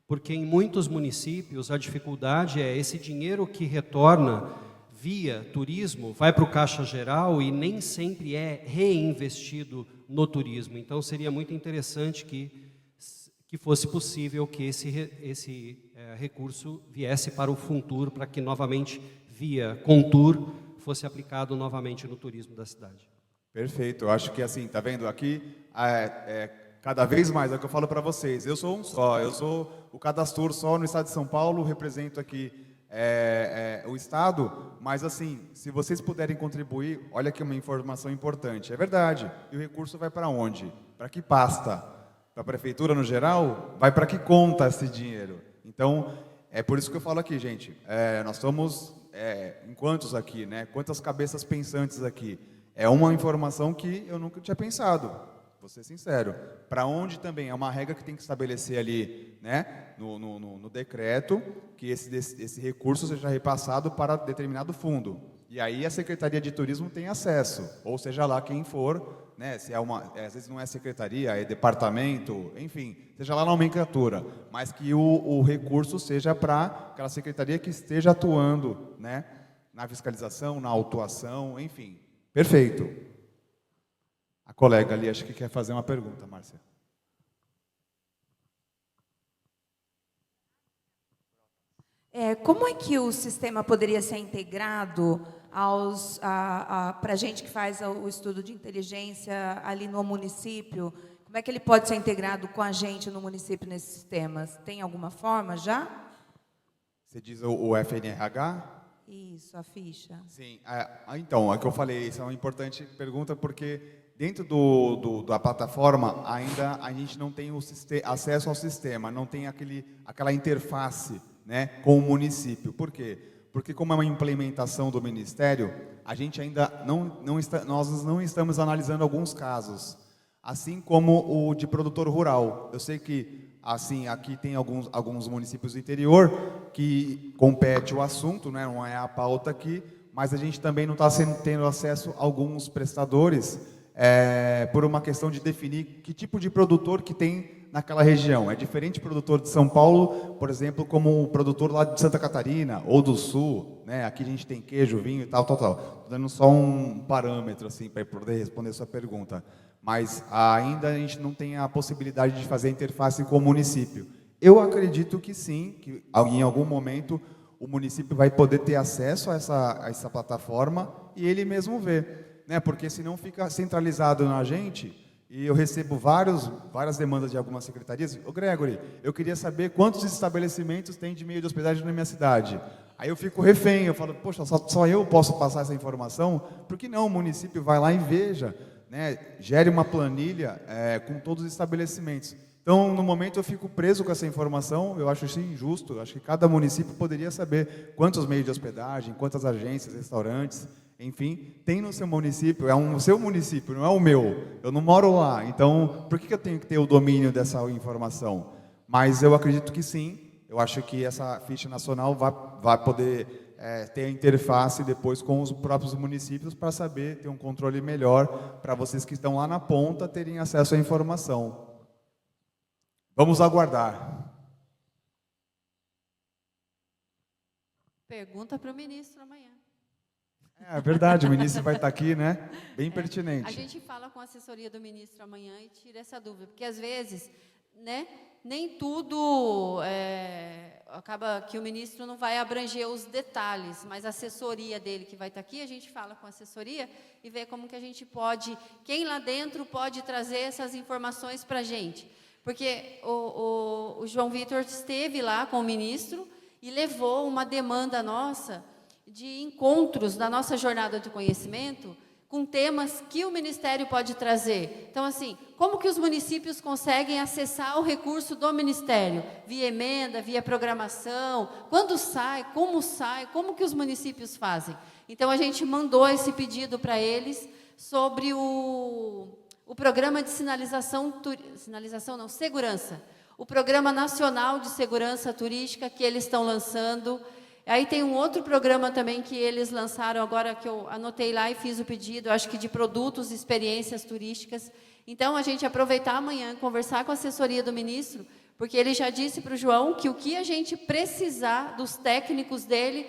porque em muitos municípios a dificuldade é esse dinheiro que retorna via turismo, vai para o Caixa Geral e nem sempre é reinvestido no turismo. Então seria muito interessante que fosse possível que esse recurso viesse para o Funtur, para que novamente, via Contur, fosse aplicado novamente no turismo da cidade. Perfeito, eu acho que assim, tá vendo aqui, cada vez mais, é o que eu falo para vocês, eu sou um só, eu sou o cadastro só no estado de São Paulo, represento aqui o estado, mas assim, se vocês puderem contribuir, olha aqui uma informação importante, é verdade, e o recurso vai para onde? Para que pasta? Para a prefeitura no geral? Vai para que conta esse dinheiro? Então, é por isso que eu falo aqui, gente, nós somos, em quantos aqui, né? Quantas cabeças pensantes aqui? É uma informação que eu nunca tinha pensado, vou ser sincero. Para onde também, é uma regra que tem que estabelecer ali, né? No decreto, que esse recurso seja repassado para determinado fundo. E aí a Secretaria de Turismo tem acesso, ou seja lá quem for, né, se às vezes não é secretaria, é departamento, enfim, seja lá a nomenclatura, mas que o recurso seja para aquela secretaria que esteja atuando, né, na fiscalização, na autuação, enfim. Perfeito. A colega ali acho que quer fazer uma pergunta, Márcia. Como é que o sistema poderia ser integrado para a gente que faz o estudo de inteligência ali no município? Como é que ele pode ser integrado com a gente no município nesses sistemas? Tem alguma forma já? Você diz o FNRH? Isso, a ficha. Sim, então, é que eu falei, isso é uma importante pergunta, porque dentro da plataforma ainda a gente não tem acesso ao sistema, não tem aquela interface, né, com o município. Por quê? Porque como é uma implementação do Ministério, a gente ainda nós não estamos analisando alguns casos, assim como o de produtor rural. Eu sei que assim aqui tem alguns municípios do interior que compete o assunto, né, não é a pauta aqui, mas a gente também não está tendo acesso a alguns prestadores por uma questão de definir que tipo de produtor que tem naquela região. É diferente o produtor de São Paulo, por exemplo, como o produtor lá de Santa Catarina ou do Sul, né? Aqui a gente tem queijo, vinho e tal. Estou dando só um parâmetro assim para poder responder a sua pergunta. Mas ainda a gente não tem a possibilidade de fazer interface com o município. Eu acredito que sim, que em algum momento o município vai poder ter acesso a essa plataforma e ele mesmo ver, né? Porque senão fica centralizado na gente. E eu recebo várias demandas de algumas secretarias. Ô Gregory, eu queria saber quantos estabelecimentos tem de meio de hospedagem na minha cidade. Aí eu fico refém, eu falo, poxa, só eu posso passar essa informação? Por que não? O município vai lá e veja, né? Gere uma planilha com todos os estabelecimentos. Então, no momento eu fico preso com essa informação, eu acho isso injusto. Eu acho que cada município poderia saber quantos meios de hospedagem, quantas agências, restaurantes, enfim, tem no seu município, o seu município, não é o meu, eu não moro lá, então por que eu tenho que ter o domínio dessa informação? Mas eu acredito que sim, eu acho que essa ficha nacional vai poder ter a interface depois com os próprios municípios para saber, ter um controle melhor, para vocês que estão lá na ponta terem acesso à informação. Vamos aguardar. Pergunta para o ministro amanhã. É verdade, o ministro vai estar aqui, né? Bem pertinente. A gente fala com a assessoria do ministro amanhã e tira essa dúvida, porque às vezes né, nem tudo acaba que o ministro não vai abranger os detalhes, mas a assessoria dele que vai estar aqui, a gente fala com a assessoria e vê como que a gente pode, quem lá dentro pode trazer essas informações para a gente. Porque o João Vitor esteve lá com o ministro e levou uma demanda nossa de encontros da nossa jornada do conhecimento com temas que o Ministério pode trazer. Então, assim, como que os municípios conseguem acessar o recurso do Ministério? Via emenda, via programação, quando sai, como que os municípios fazem? Então, a gente mandou esse pedido para eles sobre o programa de segurança. O Programa Nacional de Segurança Turística que eles estão lançando. Aí tem um outro programa também que eles lançaram agora, que eu anotei lá e fiz o pedido, acho que de produtos e experiências turísticas. Então, a gente aproveitar amanhã, conversar com a assessoria do ministro, porque ele já disse para o João que o que a gente precisar dos técnicos dele,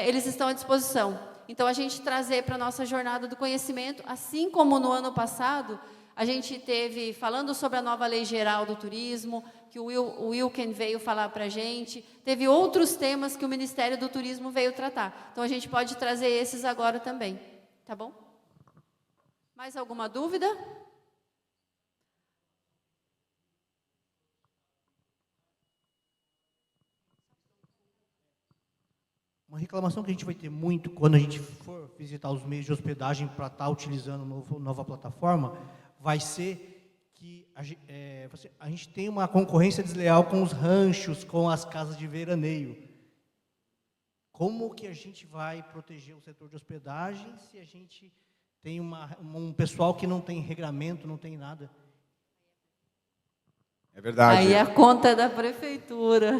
eles estão à disposição. Então, a gente trazer para a nossa jornada do conhecimento, assim como no ano passado, a gente teve, falando sobre a nova Lei Geral do Turismo, que o Wilken veio falar para a gente, teve outros temas que o Ministério do Turismo veio tratar. Então, a gente pode trazer esses agora também, tá bom? Mais alguma dúvida? Uma reclamação que a gente vai ter muito quando a gente for visitar os meios de hospedagem para estar utilizando a nova plataforma, vai ser que a gente tem uma concorrência desleal com os ranchos, com as casas de veraneio. Como que a gente vai proteger o setor de hospedagem se a gente tem um pessoal que não tem regramento, não tem nada? É verdade. Aí é a conta da prefeitura.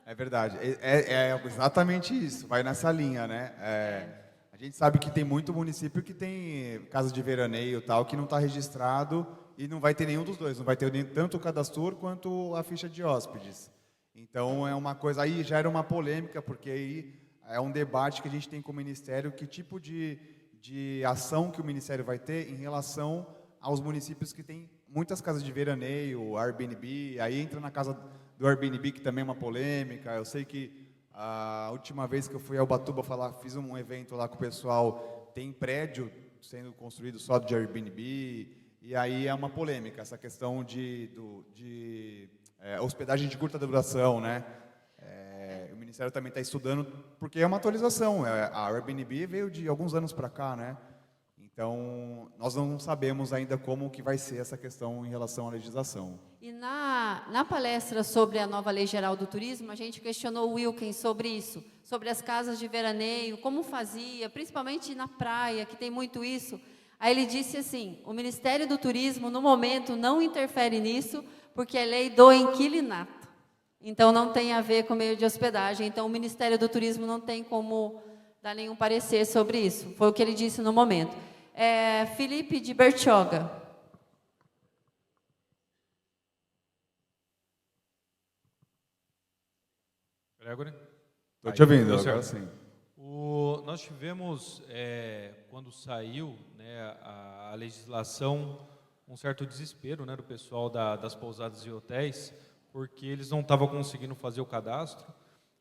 É verdade. É exatamente isso. Vai nessa linha, né? A gente sabe que tem muito município que tem casa de veraneio e tal, que não está registrado e não vai ter nenhum dos dois. Não vai ter tanto o cadastro quanto a ficha de hóspedes. Então, é uma coisa... Aí já era uma polêmica, porque aí é um debate que a gente tem com o Ministério, que tipo de ação que o Ministério vai ter em relação aos municípios que têm muitas casas de veraneio, Airbnb. Aí entra na casa do Airbnb, que também é uma polêmica. Eu sei que a última vez que eu fui a Ubatuba fiz um evento lá com o pessoal, tem prédio sendo construído só de Airbnb, e aí é uma polêmica, essa questão de hospedagem de curta duração, né? O Ministério também está estudando, porque é uma atualização, a Airbnb veio de alguns anos para cá, né? Então, nós não sabemos ainda como que vai ser essa questão em relação à legislação. E na palestra sobre a nova Lei Geral do Turismo, a gente questionou o Wilken sobre isso, sobre as casas de veraneio, como fazia, principalmente na praia, que tem muito isso. Aí ele disse assim, o Ministério do Turismo, no momento, não interfere nisso, porque é lei do inquilinato. Então, não tem a ver com meio de hospedagem. Então, o Ministério do Turismo não tem como dar nenhum parecer sobre isso. Foi o que ele disse no momento. Felipe de Bertioga. Gregory? Estou te ouvindo, Deu agora certo. sim. Nós tivemos, quando saiu, né, a legislação, um certo desespero, né, do pessoal das pousadas e hotéis, porque eles não estavam conseguindo fazer o cadastro,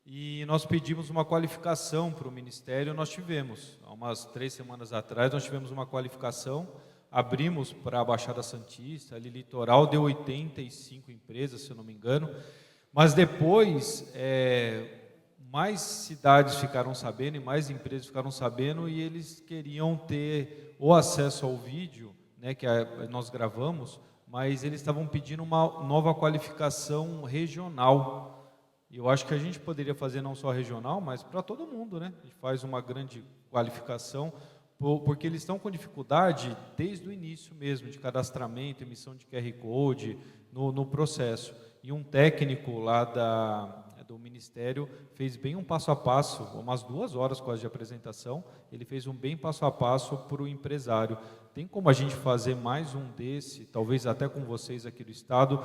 e nós pedimos uma qualificação para o Ministério, nós tivemos. Há umas 3 semanas atrás, nós tivemos uma qualificação, abrimos para a Baixada Santista, ali litoral, deu 85 empresas, se eu não me engano, mas depois, mais cidades ficaram sabendo e mais empresas ficaram sabendo e eles queriam ter o acesso ao vídeo, né, que nós gravamos, mas eles estavam pedindo uma nova qualificação regional. E eu acho que a gente poderia fazer não só regional, mas para todo mundo, né? A gente faz uma grande qualificação, porque eles estão com dificuldade desde o início mesmo, de cadastramento, emissão de QR Code, no processo. E um técnico lá do Ministério fez bem um passo a passo, umas 2 horas quase de apresentação, ele fez um bem passo a passo para o empresário. Tem como a gente fazer mais um desse, talvez até com vocês aqui do Estado,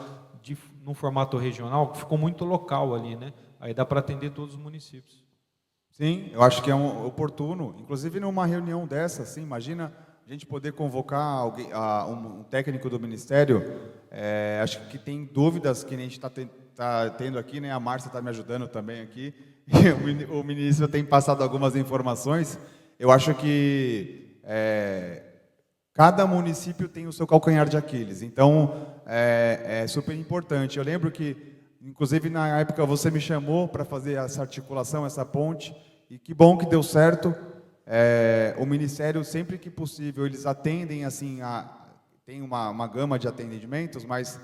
num formato regional, que ficou muito local ali, né? Aí dá para atender todos os municípios. Sim, eu acho que é oportuno, inclusive numa reunião dessa, assim, imagina a gente poder convocar um técnico do Ministério Acho que tem dúvidas que a gente está tendo aqui, né? A Márcia está me ajudando também aqui, e o ministro tem passado algumas informações. Eu acho que cada município tem o seu calcanhar de Aquiles, então é super importante. Eu lembro que, inclusive, na época você me chamou para fazer essa articulação, essa ponte, e que bom que deu certo. O Ministério, sempre que possível, eles atendem, assim, tem uma gama de atendimentos, mas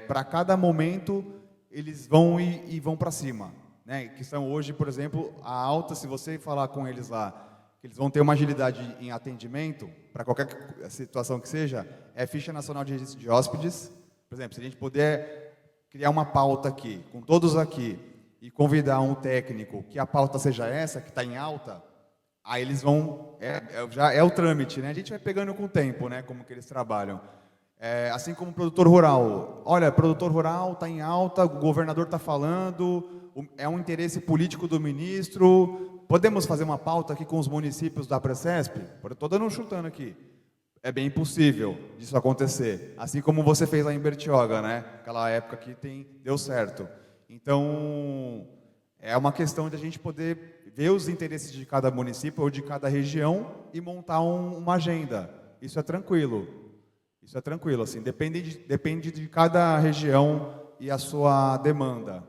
para cada momento eles vão e vão para cima, né? Que são hoje, por exemplo, a alta, se você falar com eles lá, eles vão ter uma agilidade em atendimento, para qualquer situação que seja, ficha nacional de registro de hóspedes. Por exemplo, se a gente puder criar uma pauta aqui, com todos aqui, e convidar um técnico que a pauta seja essa, que está em alta, aí eles vão, já é o trâmite, né? A gente vai pegando com o tempo, né? Como que eles trabalham. Assim como o produtor rural. Olha, produtor rural está em alta, o governador está falando, é um interesse político do ministro. Podemos fazer uma pauta aqui com os municípios da Precesp? Estou dando um chutando aqui. É bem possível disso acontecer. Assim como você fez lá em Bertioga, né? Aquela época que deu certo. Então, é uma questão de a gente poder ver os interesses de cada município ou de cada região e montar uma agenda. Isso é tranquilo. Isso é tranquilo, assim, depende de cada região e a sua demanda.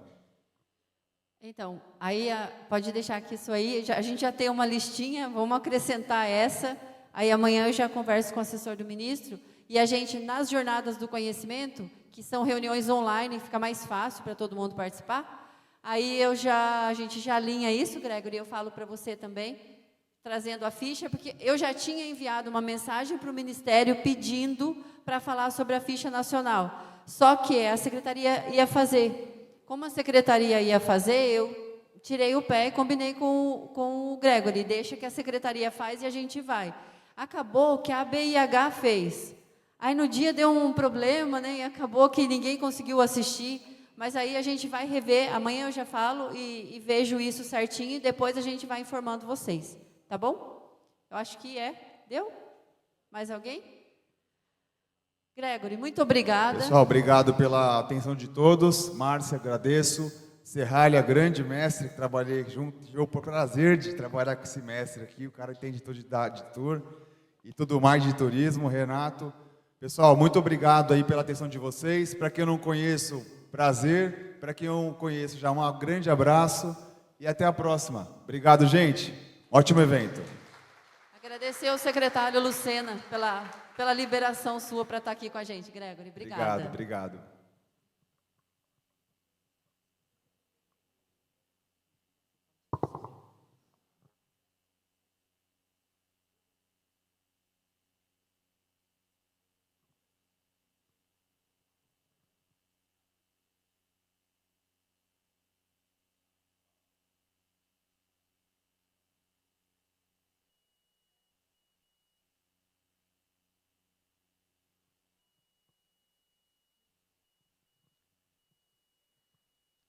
Então, aí pode deixar aqui isso aí, a gente já tem uma listinha, vamos acrescentar essa, aí amanhã eu já converso com o assessor do ministro, e a gente, nas jornadas do conhecimento, que são reuniões online, fica mais fácil para todo mundo participar, aí a gente já alinha isso, Gregory, eu falo para você também, trazendo a ficha, porque eu já tinha enviado uma mensagem para o Ministério pedindo para falar sobre a ficha nacional. Só que a Secretaria ia fazer. Como a Secretaria ia fazer, eu tirei o pé e combinei com o Gregory. Deixa que a Secretaria faz e a gente vai. Acabou que a ABIH fez. Aí no dia deu um problema, né, e acabou que ninguém conseguiu assistir. Mas aí a gente vai rever, amanhã eu já falo e vejo isso certinho e depois a gente vai informando vocês. Tá bom? Eu acho que deu? Mais alguém? Gregory, muito obrigada. Pessoal, obrigado pela atenção de todos. Márcia, agradeço. Serralha, grande mestre, que trabalhei junto. Tive o prazer de trabalhar com esse mestre aqui. O cara entende tudo de tour e tudo mais de turismo. Renato. Pessoal, muito obrigado aí pela atenção de vocês. Para quem eu não conheço, prazer. Para quem eu conheço, já um grande abraço. E até a próxima. Obrigado, gente. Ótimo evento. Agradecer ao secretário Lucena pela liberação sua para estar aqui com a gente, Gregory. Obrigada. Obrigado.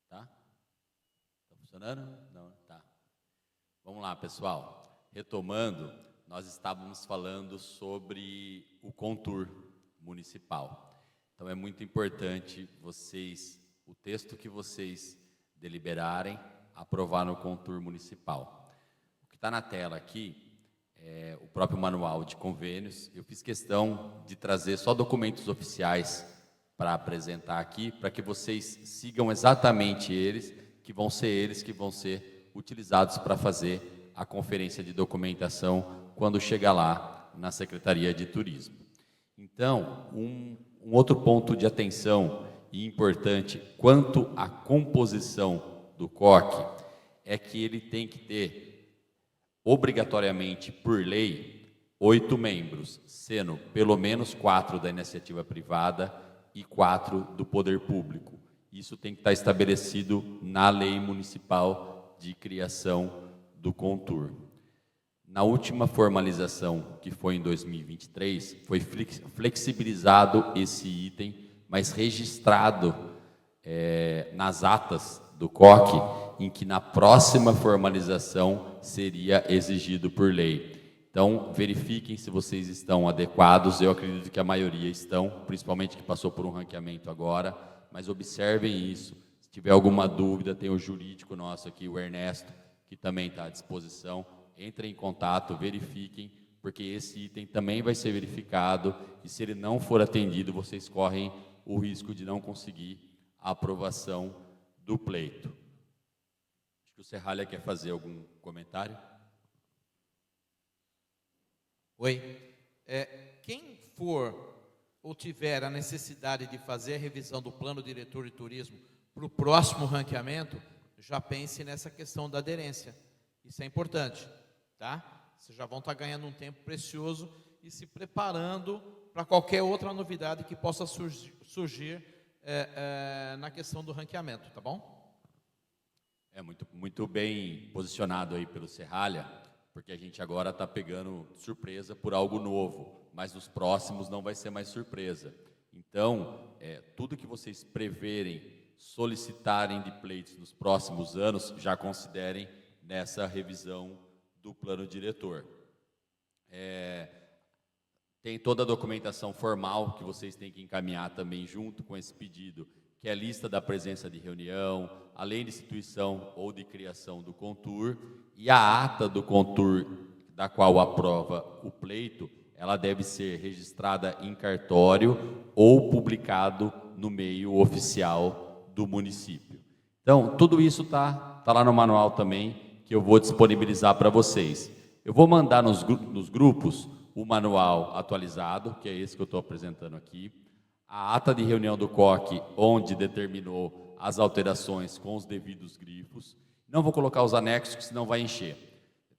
Tá funcionando? Não, tá. Vamos lá, pessoal. Retomando, nós estávamos falando sobre o Contur municipal. Então, é muito importante o texto que vocês deliberarem, aprovar no Contur municipal. O que está na tela aqui é o próprio manual de convênios. Eu fiz questão de trazer só documentos oficiais para apresentar aqui, para que vocês sigam exatamente eles que vão ser utilizados para fazer a conferência de documentação quando chegar lá na Secretaria de Turismo. Então, um outro ponto de atenção e importante quanto à composição do COC é que ele tem que ter, obrigatoriamente, por lei, 8 membros, sendo pelo menos 4 da iniciativa privada e 4 do poder público. Isso tem que estar estabelecido na lei municipal de criação do Contur. Na última formalização, que foi em 2023, foi flexibilizado esse item, mas registrado nas atas do COC, em que na próxima formalização seria exigido por lei. Então, verifiquem se vocês estão adequados. Eu acredito que a maioria estão, principalmente que passou por um ranqueamento agora, mas observem isso. Se tiver alguma dúvida, tem o jurídico nosso aqui, o Ernesto, que também está à disposição. Entrem em contato, verifiquem, porque esse item também vai ser verificado e se ele não for atendido, vocês correm o risco de não conseguir a aprovação do pleito. Acho que o Serralha quer fazer algum comentário? Oi. Quem for ou tiver a necessidade de fazer a revisão do plano diretor de turismo para o próximo ranqueamento, já pense nessa questão da aderência. Isso é importante, tá? Vocês já vão estar ganhando um tempo precioso e se preparando para qualquer outra novidade que possa surgir na questão do ranqueamento, tá bom? Muito bem posicionado aí pelo Serralha, porque a gente agora está pegando surpresa por algo novo, mas nos próximos não vai ser mais surpresa. Então, tudo que vocês preverem, solicitarem de pleitos nos próximos anos, já considerem nessa revisão do plano diretor. Tem toda a documentação formal que vocês têm que encaminhar também junto com esse pedido, que é a lista da presença de reunião, a lei de instituição ou de criação do Contur, e a ata do Contur, da qual aprova o pleito, ela deve ser registrada em cartório ou publicado no meio oficial do município. Então, tudo isso tá lá no manual também, que eu vou disponibilizar para vocês. Eu vou mandar nos grupos o manual atualizado, que é esse que eu estou apresentando aqui, a ata de reunião do COC, onde determinou as alterações com os devidos grifos. Não vou colocar os anexos, que senão vai encher.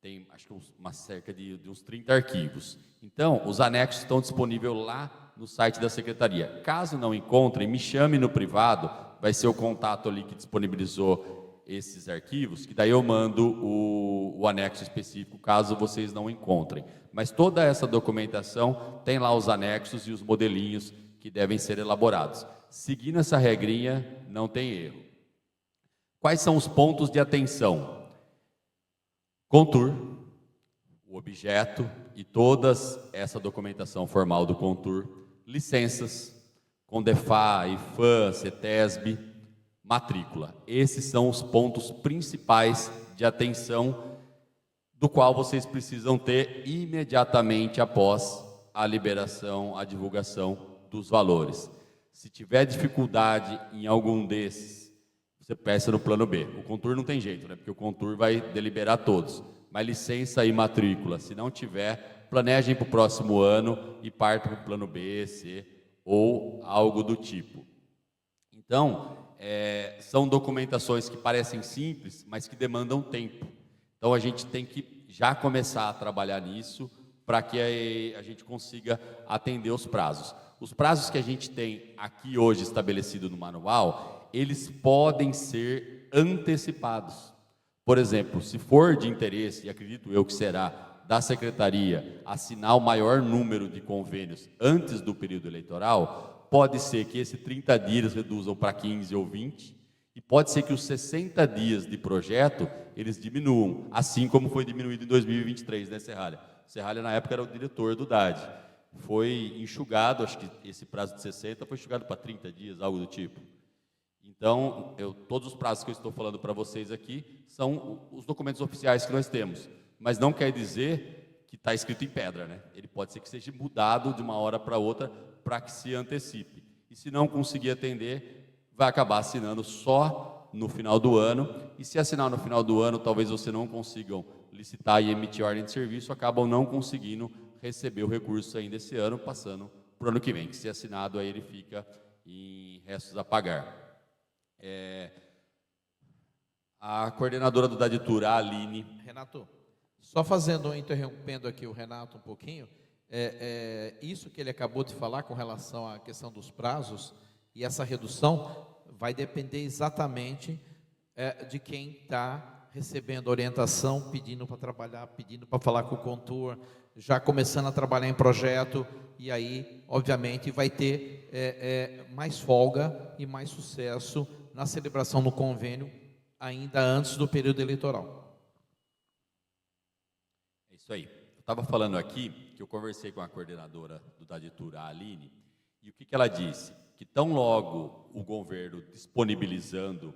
Tem, acho que uma cerca de uns 30 arquivos. Então, os anexos estão disponíveis lá no site da Secretaria. Caso não encontrem, me chame no privado, vai ser o contato ali que disponibilizou esses arquivos, que daí eu mando o anexo específico, caso vocês não encontrem. Mas toda essa documentação tem lá os anexos e os modelinhos que devem ser elaborados. Seguindo essa regrinha, não tem erro. Quais são os pontos de atenção? Contur, o objeto e toda essa documentação formal do Contur, licenças, Condefa, IFAM, CETESB, matrícula. Esses são os pontos principais de atenção do qual vocês precisam ter imediatamente após a liberação, a divulgação dos valores. Se tiver dificuldade em algum desses, você peça no plano B. O Contur não tem jeito, né? Porque o Contur vai deliberar todos. Mas licença e matrícula, se não tiver, planejem para o próximo ano e partam para o plano B, C ou algo do tipo. Então, são documentações que parecem simples, mas que demandam tempo. Então, a gente tem que já começar a trabalhar nisso para que a gente consiga atender os prazos. Os prazos que a gente tem aqui hoje estabelecido no manual, eles podem ser antecipados. Por exemplo, se for de interesse, e acredito eu que será, da Secretaria assinar o maior número de convênios antes do período eleitoral, pode ser que esses 30 dias reduzam para 15 ou 20, e pode ser que os 60 dias de projeto, eles diminuam, assim como foi diminuído em 2023, né, Serralha? Serralha, na época, era o diretor do DAD. Foi enxugado, acho que esse prazo de 60 foi enxugado para 30 dias, algo do tipo. Então, todos os prazos que eu estou falando para vocês aqui são os documentos oficiais que nós temos, mas não quer dizer que está escrito em pedra, né? Ele pode ser que seja mudado de uma hora para outra para que se antecipe. E se não conseguir atender, vai acabar assinando só no final do ano, e se assinar no final do ano, talvez você não consigam licitar e emitir ordem de serviço, acabam não conseguindo receber o recurso ainda esse ano, passando para o ano que vem, que se assinado aí ele fica em restos a pagar. A coordenadora do Daditur, a Aline. Renato, só interrompendo aqui o Renato um pouquinho, isso que ele acabou de falar com relação à questão dos prazos e essa redução vai depender exatamente de quem está recebendo orientação, pedindo para trabalhar, pedindo para falar com o Contur, já começando a trabalhar em projeto, e aí, obviamente, vai ter mais folga e mais sucesso na celebração do convênio, ainda antes do período eleitoral. É isso aí. estava falando aqui que eu conversei com a coordenadora do Daditur, a Aline, e o que ela disse? Que tão logo o governo disponibilizando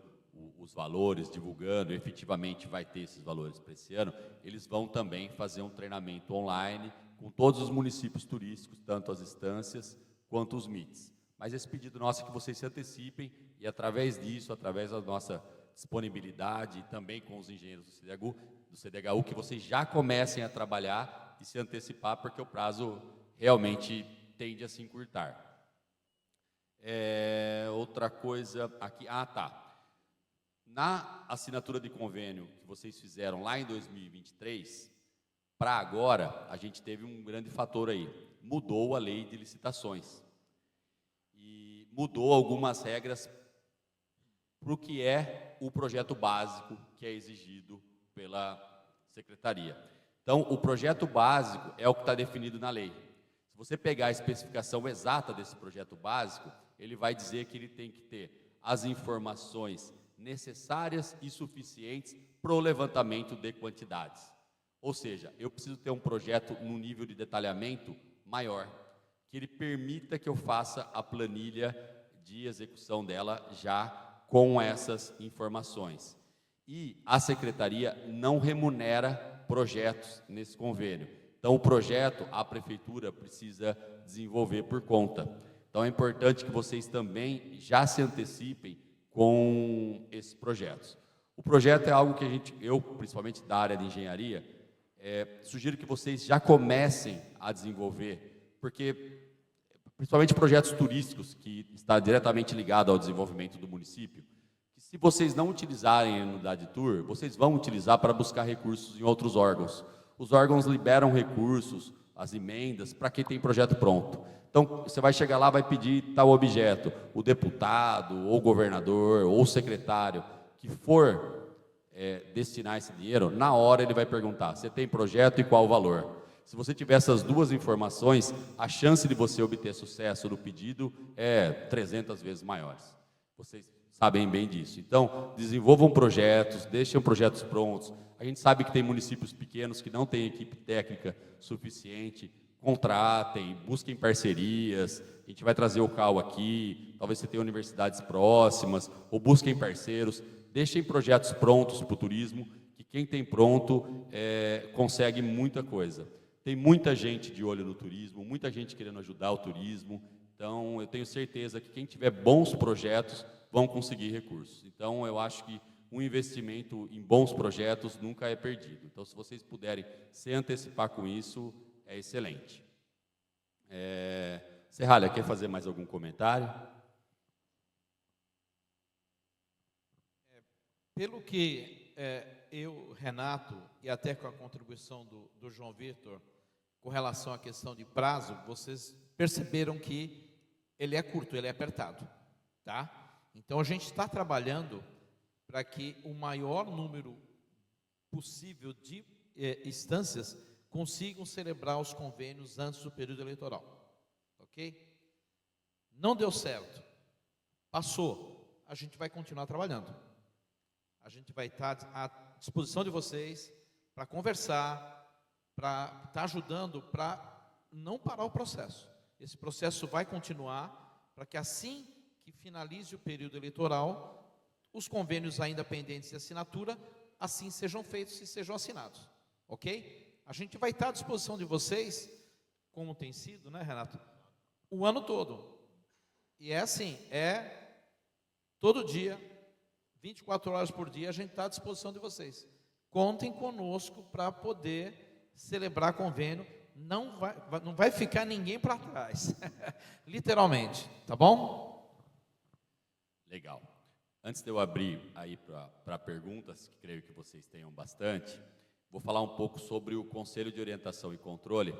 os valores, divulgando, efetivamente vai ter esses valores para esse ano, eles vão também fazer um treinamento online com todos os municípios turísticos, tanto as instâncias quanto os MITs. Mas esse pedido nosso é que vocês se antecipem e, através disso, através da nossa disponibilidade e também com os engenheiros do CDHU, que vocês já comecem a trabalhar e se antecipar, porque o prazo realmente tende a se encurtar. Outra coisa aqui, na assinatura de convênio que vocês fizeram lá em 2023, para agora, a gente teve um grande fator aí, mudou a lei de licitações e mudou algumas regras para o que é o projeto básico que é exigido pela secretaria. Então, o projeto básico é o que está definido na lei. Se você pegar a especificação exata desse projeto básico, ele vai dizer que ele tem que ter as informações necessárias e suficientes para o levantamento de quantidades. Ou seja, eu preciso ter um projeto num nível de detalhamento maior, que ele permita que eu faça a planilha de execução dela já com essas informações. E a secretaria não remunera projetos nesse convênio. Então, o projeto, a prefeitura precisa desenvolver por conta. Então, é importante que vocês também já se antecipem com esses projetos. O projeto é algo que eu, principalmente da área de engenharia, sugiro que vocês já comecem a desenvolver, porque, principalmente projetos turísticos, que está diretamente ligado ao desenvolvimento do município, que se vocês não utilizarem no Daditur, vocês vão utilizar para buscar recursos em outros órgãos. Os órgãos liberam recursos, as emendas, para quem tem projeto pronto. Então, você vai chegar lá, vai pedir tal objeto. O deputado, ou o governador, ou o secretário, que for destinar esse dinheiro, na hora ele vai perguntar, você tem projeto e qual o valor? Se você tiver essas duas informações, a chance de você obter sucesso no pedido é 300 vezes maiores. Vocês sabem bem disso. Então, desenvolvam projetos, deixem projetos prontos. A gente sabe que tem municípios pequenos que não têm equipe técnica suficiente. Contratem, busquem parcerias, a gente vai trazer o CAU aqui, talvez você tenha universidades próximas, ou busquem parceiros, deixem projetos prontos para o turismo, que quem tem pronto consegue muita coisa. Tem muita gente de olho no turismo, muita gente querendo ajudar o turismo, então eu tenho certeza que quem tiver bons projetos vão conseguir recursos. Então eu acho que um investimento em bons projetos nunca é perdido. Então, se vocês puderem se antecipar com isso, é excelente. Serralha, quer fazer mais algum comentário? Pelo que eu, Renato, e até com a contribuição do João Vitor, com relação à questão de prazo, vocês perceberam que ele é curto, ele é apertado, tá? Então, a gente está trabalhando para que o maior número possível de instâncias consigam celebrar os convênios antes do período eleitoral, ok? Não deu certo, passou, a gente vai continuar trabalhando. A gente vai estar à disposição de vocês para conversar, para estar ajudando, para não parar o processo. Esse processo vai continuar para que assim que finalize o período eleitoral, os convênios ainda pendentes de assinatura, assim sejam feitos e sejam assinados, ok? A gente vai estar à disposição de vocês, como tem sido, né, Renato? O ano todo. E é assim, todo dia, 24 horas por dia, a gente está à disposição de vocês. Contem conosco para poder celebrar convênio. Não vai ficar ninguém para trás. Literalmente, tá bom? Legal. Antes de eu abrir aí para perguntas, que creio que vocês tenham bastante, vou falar um pouco sobre o Conselho de Orientação e Controle,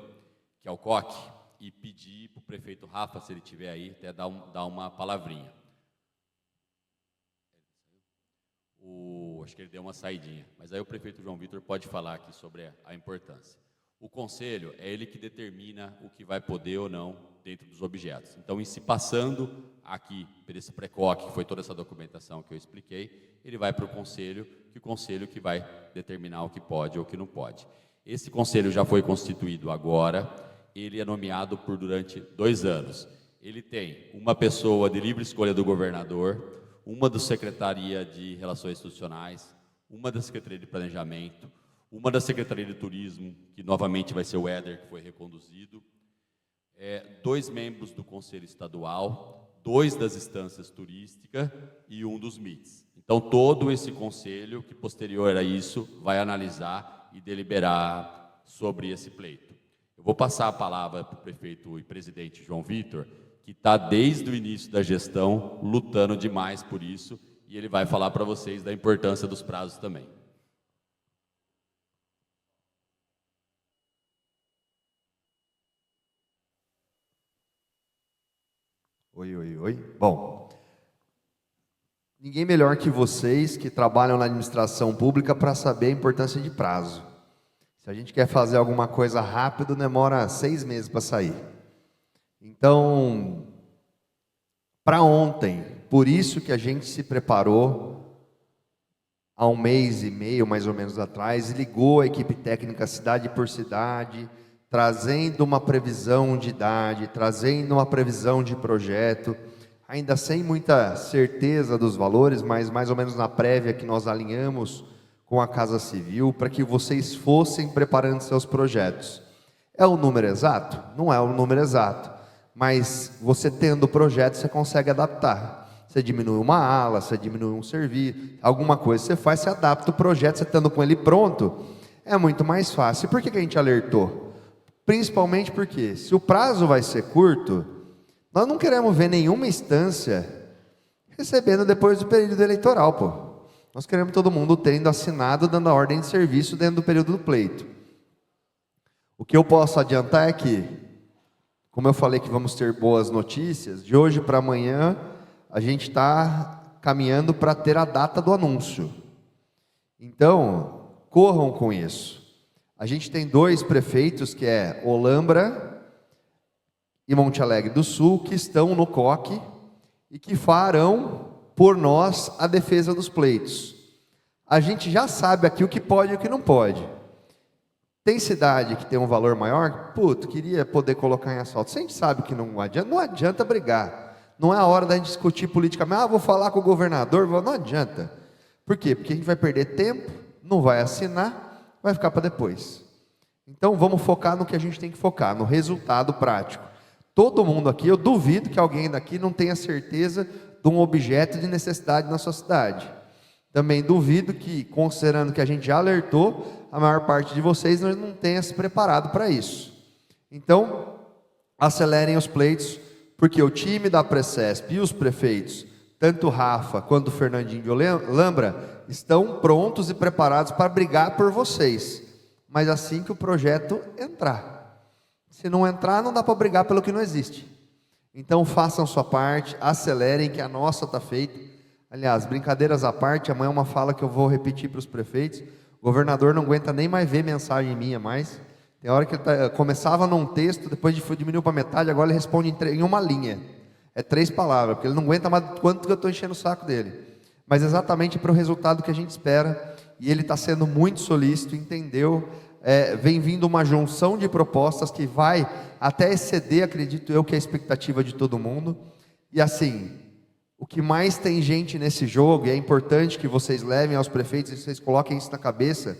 que é o COC, e pedir para o prefeito Rafa, se ele estiver aí, até dar uma palavrinha. Acho que ele deu uma saidinha, mas aí o prefeito João Vitor pode falar aqui sobre a importância. O conselho é ele que determina o que vai poder ou não dentro dos objetos. Então, em se passando aqui por esse pré-COC, que foi toda essa documentação que eu expliquei, ele vai para o conselho que vai determinar o que pode ou o que não pode. Esse conselho já foi constituído agora, ele é nomeado por durante 2 anos. Ele tem uma pessoa de livre escolha do governador, uma da Secretaria de Relações Institucionais, uma da Secretaria de Planejamento, uma da Secretaria de Turismo, que novamente vai ser o Éder, que foi reconduzido, 2 membros do Conselho Estadual, 2 das instâncias turísticas e 1 dos MITs. Então, todo esse conselho, que posterior a isso, vai analisar e deliberar sobre esse pleito. Eu vou passar a palavra para o prefeito e presidente João Vitor, que está desde o início da gestão lutando demais por isso, e ele vai falar para vocês da importância dos prazos também. Oi. Bom, ninguém melhor que vocês que trabalham na administração pública para saber a importância de prazo. Se a gente quer fazer alguma coisa rápido, demora 6 meses para sair. Então, para ontem, por isso que a gente se preparou há 1 mês e meio, mais ou menos, atrás, e ligou a equipe técnica cidade por cidade, trazendo uma previsão de idade, trazendo uma previsão de projeto, ainda sem muita certeza dos valores, mas mais ou menos na prévia que nós alinhamos com a Casa Civil, para que vocês fossem preparando seus projetos. É o número exato? Não é o número exato, mas você tendo o projeto, você consegue adaptar. Você diminui uma ala, você diminui um serviço, alguma coisa você faz, você adapta o projeto, você estando com ele pronto, é muito mais fácil. E por que a gente alertou? Principalmente porque, se o prazo vai ser curto, nós não queremos ver nenhuma instância recebendo depois do período eleitoral, pô. Nós queremos todo mundo tendo assinado, dando a ordem de serviço dentro do período do pleito. O que eu posso adiantar é que, como eu falei que vamos ter boas notícias, de hoje para amanhã a gente está caminhando para ter a data do anúncio. Então, corram com isso. A gente tem 2 prefeitos, que é Olambra e Monte Alegre do Sul, que estão no COC e que farão por nós a defesa dos pleitos. A gente já sabe aqui o que pode e o que não pode. Tem cidade que tem um valor maior? Queria poder colocar em asfalto. Se a gente sabe que não adianta brigar. Não é a hora da gente discutir politicamente. Vou falar com o governador. Não adianta. Por quê? Porque a gente vai perder tempo, não vai assinar, vai ficar para depois. Então vamos focar no que a gente tem que focar, no resultado prático. Todo mundo aqui, eu duvido que alguém daqui não tenha certeza de um objeto de necessidade na sua cidade. Também duvido que, considerando que a gente já alertou, a maior parte de vocês não tenha se preparado para isso. Então, acelerem os pleitos, porque o time da Precesp e os prefeitos, tanto o Rafa quanto o Fernandinho de Olambra, estão prontos e preparados para brigar por vocês. Mas assim que o projeto entrar. Se não entrar, não dá para brigar pelo que não existe. Então façam sua parte, acelerem, que a nossa está feita. Aliás, brincadeiras à parte, amanhã é uma fala que eu vou repetir para os prefeitos. O governador não aguenta nem mais ver mensagem minha mais. Tem hora que ele começava num texto, depois diminuiu para metade, agora ele responde em 1 linha. É 3 palavras, porque ele não aguenta mais quanto que eu estou enchendo o saco dele. Mas exatamente para o resultado que a gente espera, e ele está sendo muito solícito, entendeu? Vem vindo uma junção de propostas que vai até exceder, acredito eu, que é a expectativa de todo mundo. E assim, o que mais tem gente nesse jogo, e é importante que vocês levem aos prefeitos, e vocês coloquem isso na cabeça,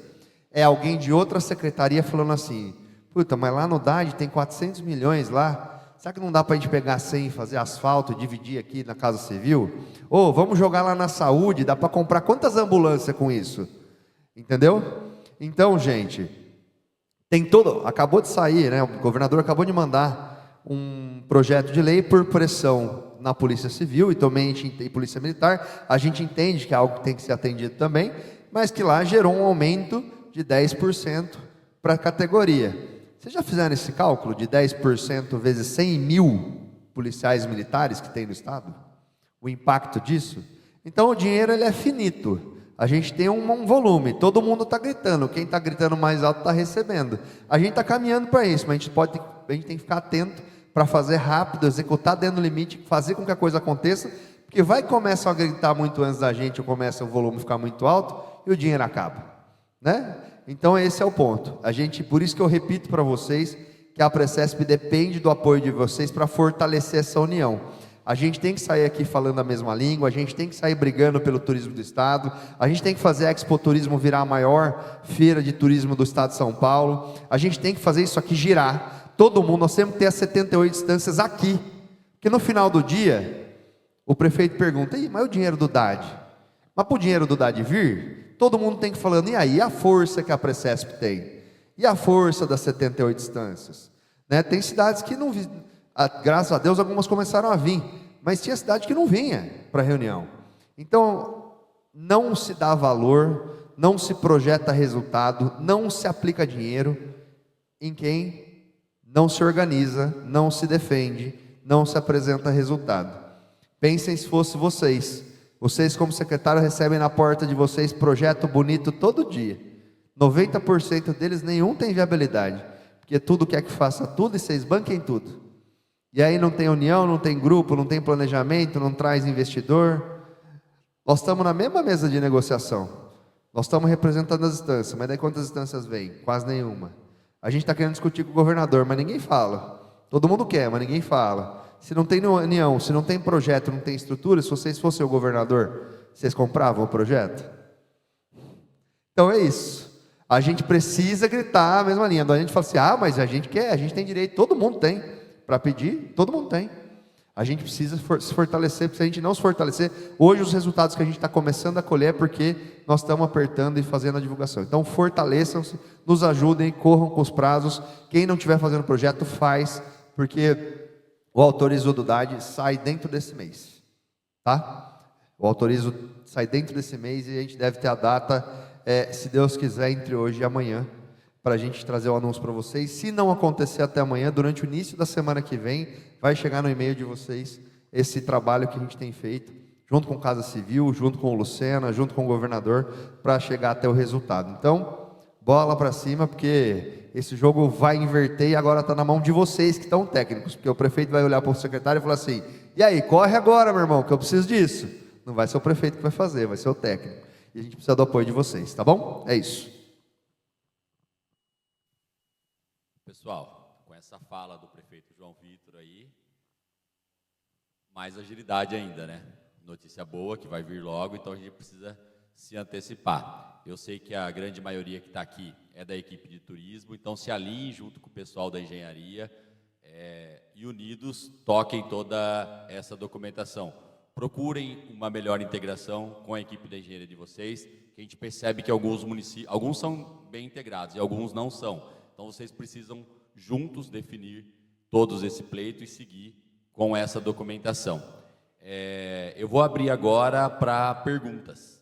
é alguém de outra secretaria falando assim, mas lá no DAD tem 400 milhões lá, será que não dá para a gente pegar 100 e fazer asfalto, dividir aqui na Casa Civil? Ou vamos jogar lá na saúde, dá para comprar quantas ambulâncias com isso? Entendeu? Então, gente, acabou de sair, né? O governador acabou de mandar um projeto de lei por pressão na Polícia Civil e também em Polícia Militar. A gente entende que é algo que tem que ser atendido também, mas que lá gerou um aumento de 10% para a categoria. Vocês já fizeram esse cálculo de 10% vezes 100 mil policiais militares que tem no Estado? O impacto disso? Então o dinheiro ele é finito. A gente tem um volume, todo mundo está gritando, quem está gritando mais alto está recebendo. A gente está caminhando para isso, mas a gente tem que ficar atento para fazer rápido, executar dentro do limite, fazer com que a coisa aconteça, porque vai começar a gritar muito antes da gente, ou começa o volume a ficar muito alto, e o dinheiro acaba. Né? Então esse é o ponto. Por isso que eu repito para vocês que a Precesp depende do apoio de vocês para fortalecer essa união. A gente tem que sair aqui falando a mesma língua, a gente tem que sair brigando pelo turismo do Estado, a gente tem que fazer a Expo Turismo virar a maior feira de turismo do Estado de São Paulo, a gente tem que fazer isso aqui girar. Todo mundo, nós temos que ter as 78 instâncias aqui, porque no final do dia, o prefeito pergunta, mas o dinheiro do DAD? Mas para o dinheiro do DAD vir, todo mundo tem que ir falando, e aí a força que a Precesp tem? E a força das 78 instâncias? Né? Tem cidades que não... Graças a Deus, algumas começaram a vir, mas tinha cidade que não vinha para a reunião. Então, não se dá valor, não se projeta resultado, não se aplica dinheiro em quem não se organiza, não se defende, não se apresenta resultado. Pensem se fosse vocês. Vocês, como secretário, recebem na porta de vocês projeto bonito todo dia. 90% deles, nenhum tem viabilidade, porque tudo quer que faça tudo e vocês banquem tudo. E aí não tem união, não tem grupo, não tem planejamento, não traz investidor. Nós estamos na mesma mesa de negociação. Nós estamos representando as instâncias, mas daí quantas instâncias vêm? Quase nenhuma. A gente está querendo discutir com o governador, mas ninguém fala. Todo mundo quer, mas ninguém fala. Se não tem união, se não tem projeto, não tem estrutura, se vocês fossem o governador, vocês compravam o projeto? Então é isso. A gente precisa gritar a mesma linha. A gente fala assim, mas a gente quer, a gente tem direito, todo mundo tem. Para pedir, todo mundo tem. A gente precisa se fortalecer, porque se a gente não se fortalecer, hoje os resultados que a gente está começando a colher é porque nós estamos apertando e fazendo a divulgação. Então fortaleçam-se, nos ajudem, corram com os prazos. Quem não estiver fazendo projeto, faz, porque o autorizo do DAD sai dentro desse mês. Tá? O autorizo sai dentro desse mês e a gente deve ter a data, se Deus quiser, entre hoje e amanhã, para a gente trazer o anúncio para vocês. Se não acontecer até amanhã, durante o início da semana que vem, vai chegar no e-mail de vocês esse trabalho que a gente tem feito, junto com Casa Civil, junto com o Lucena, junto com o governador, para chegar até o resultado. Então, bola para cima, porque esse jogo vai inverter e agora está na mão de vocês que estão técnicos, porque o prefeito vai olhar para o secretário e falar assim, e aí, corre agora, meu irmão, que eu preciso disso. Não vai ser o prefeito que vai fazer, vai ser o técnico. E a gente precisa do apoio de vocês, tá bom? É isso. Pessoal, com essa fala do prefeito João Vitor aí, mais agilidade ainda, né? Notícia boa que vai vir logo, então a gente precisa se antecipar. Eu sei que a grande maioria que está aqui é da equipe de turismo, então se alinhem junto com o pessoal da engenharia e unidos toquem toda essa documentação. Procurem uma melhor integração com a equipe da engenharia de vocês, que a gente percebe que alguns municípios, alguns são bem integrados e alguns não são. Então, vocês precisam juntos definir todos esse pleito e seguir com essa documentação. Eu vou abrir agora para perguntas.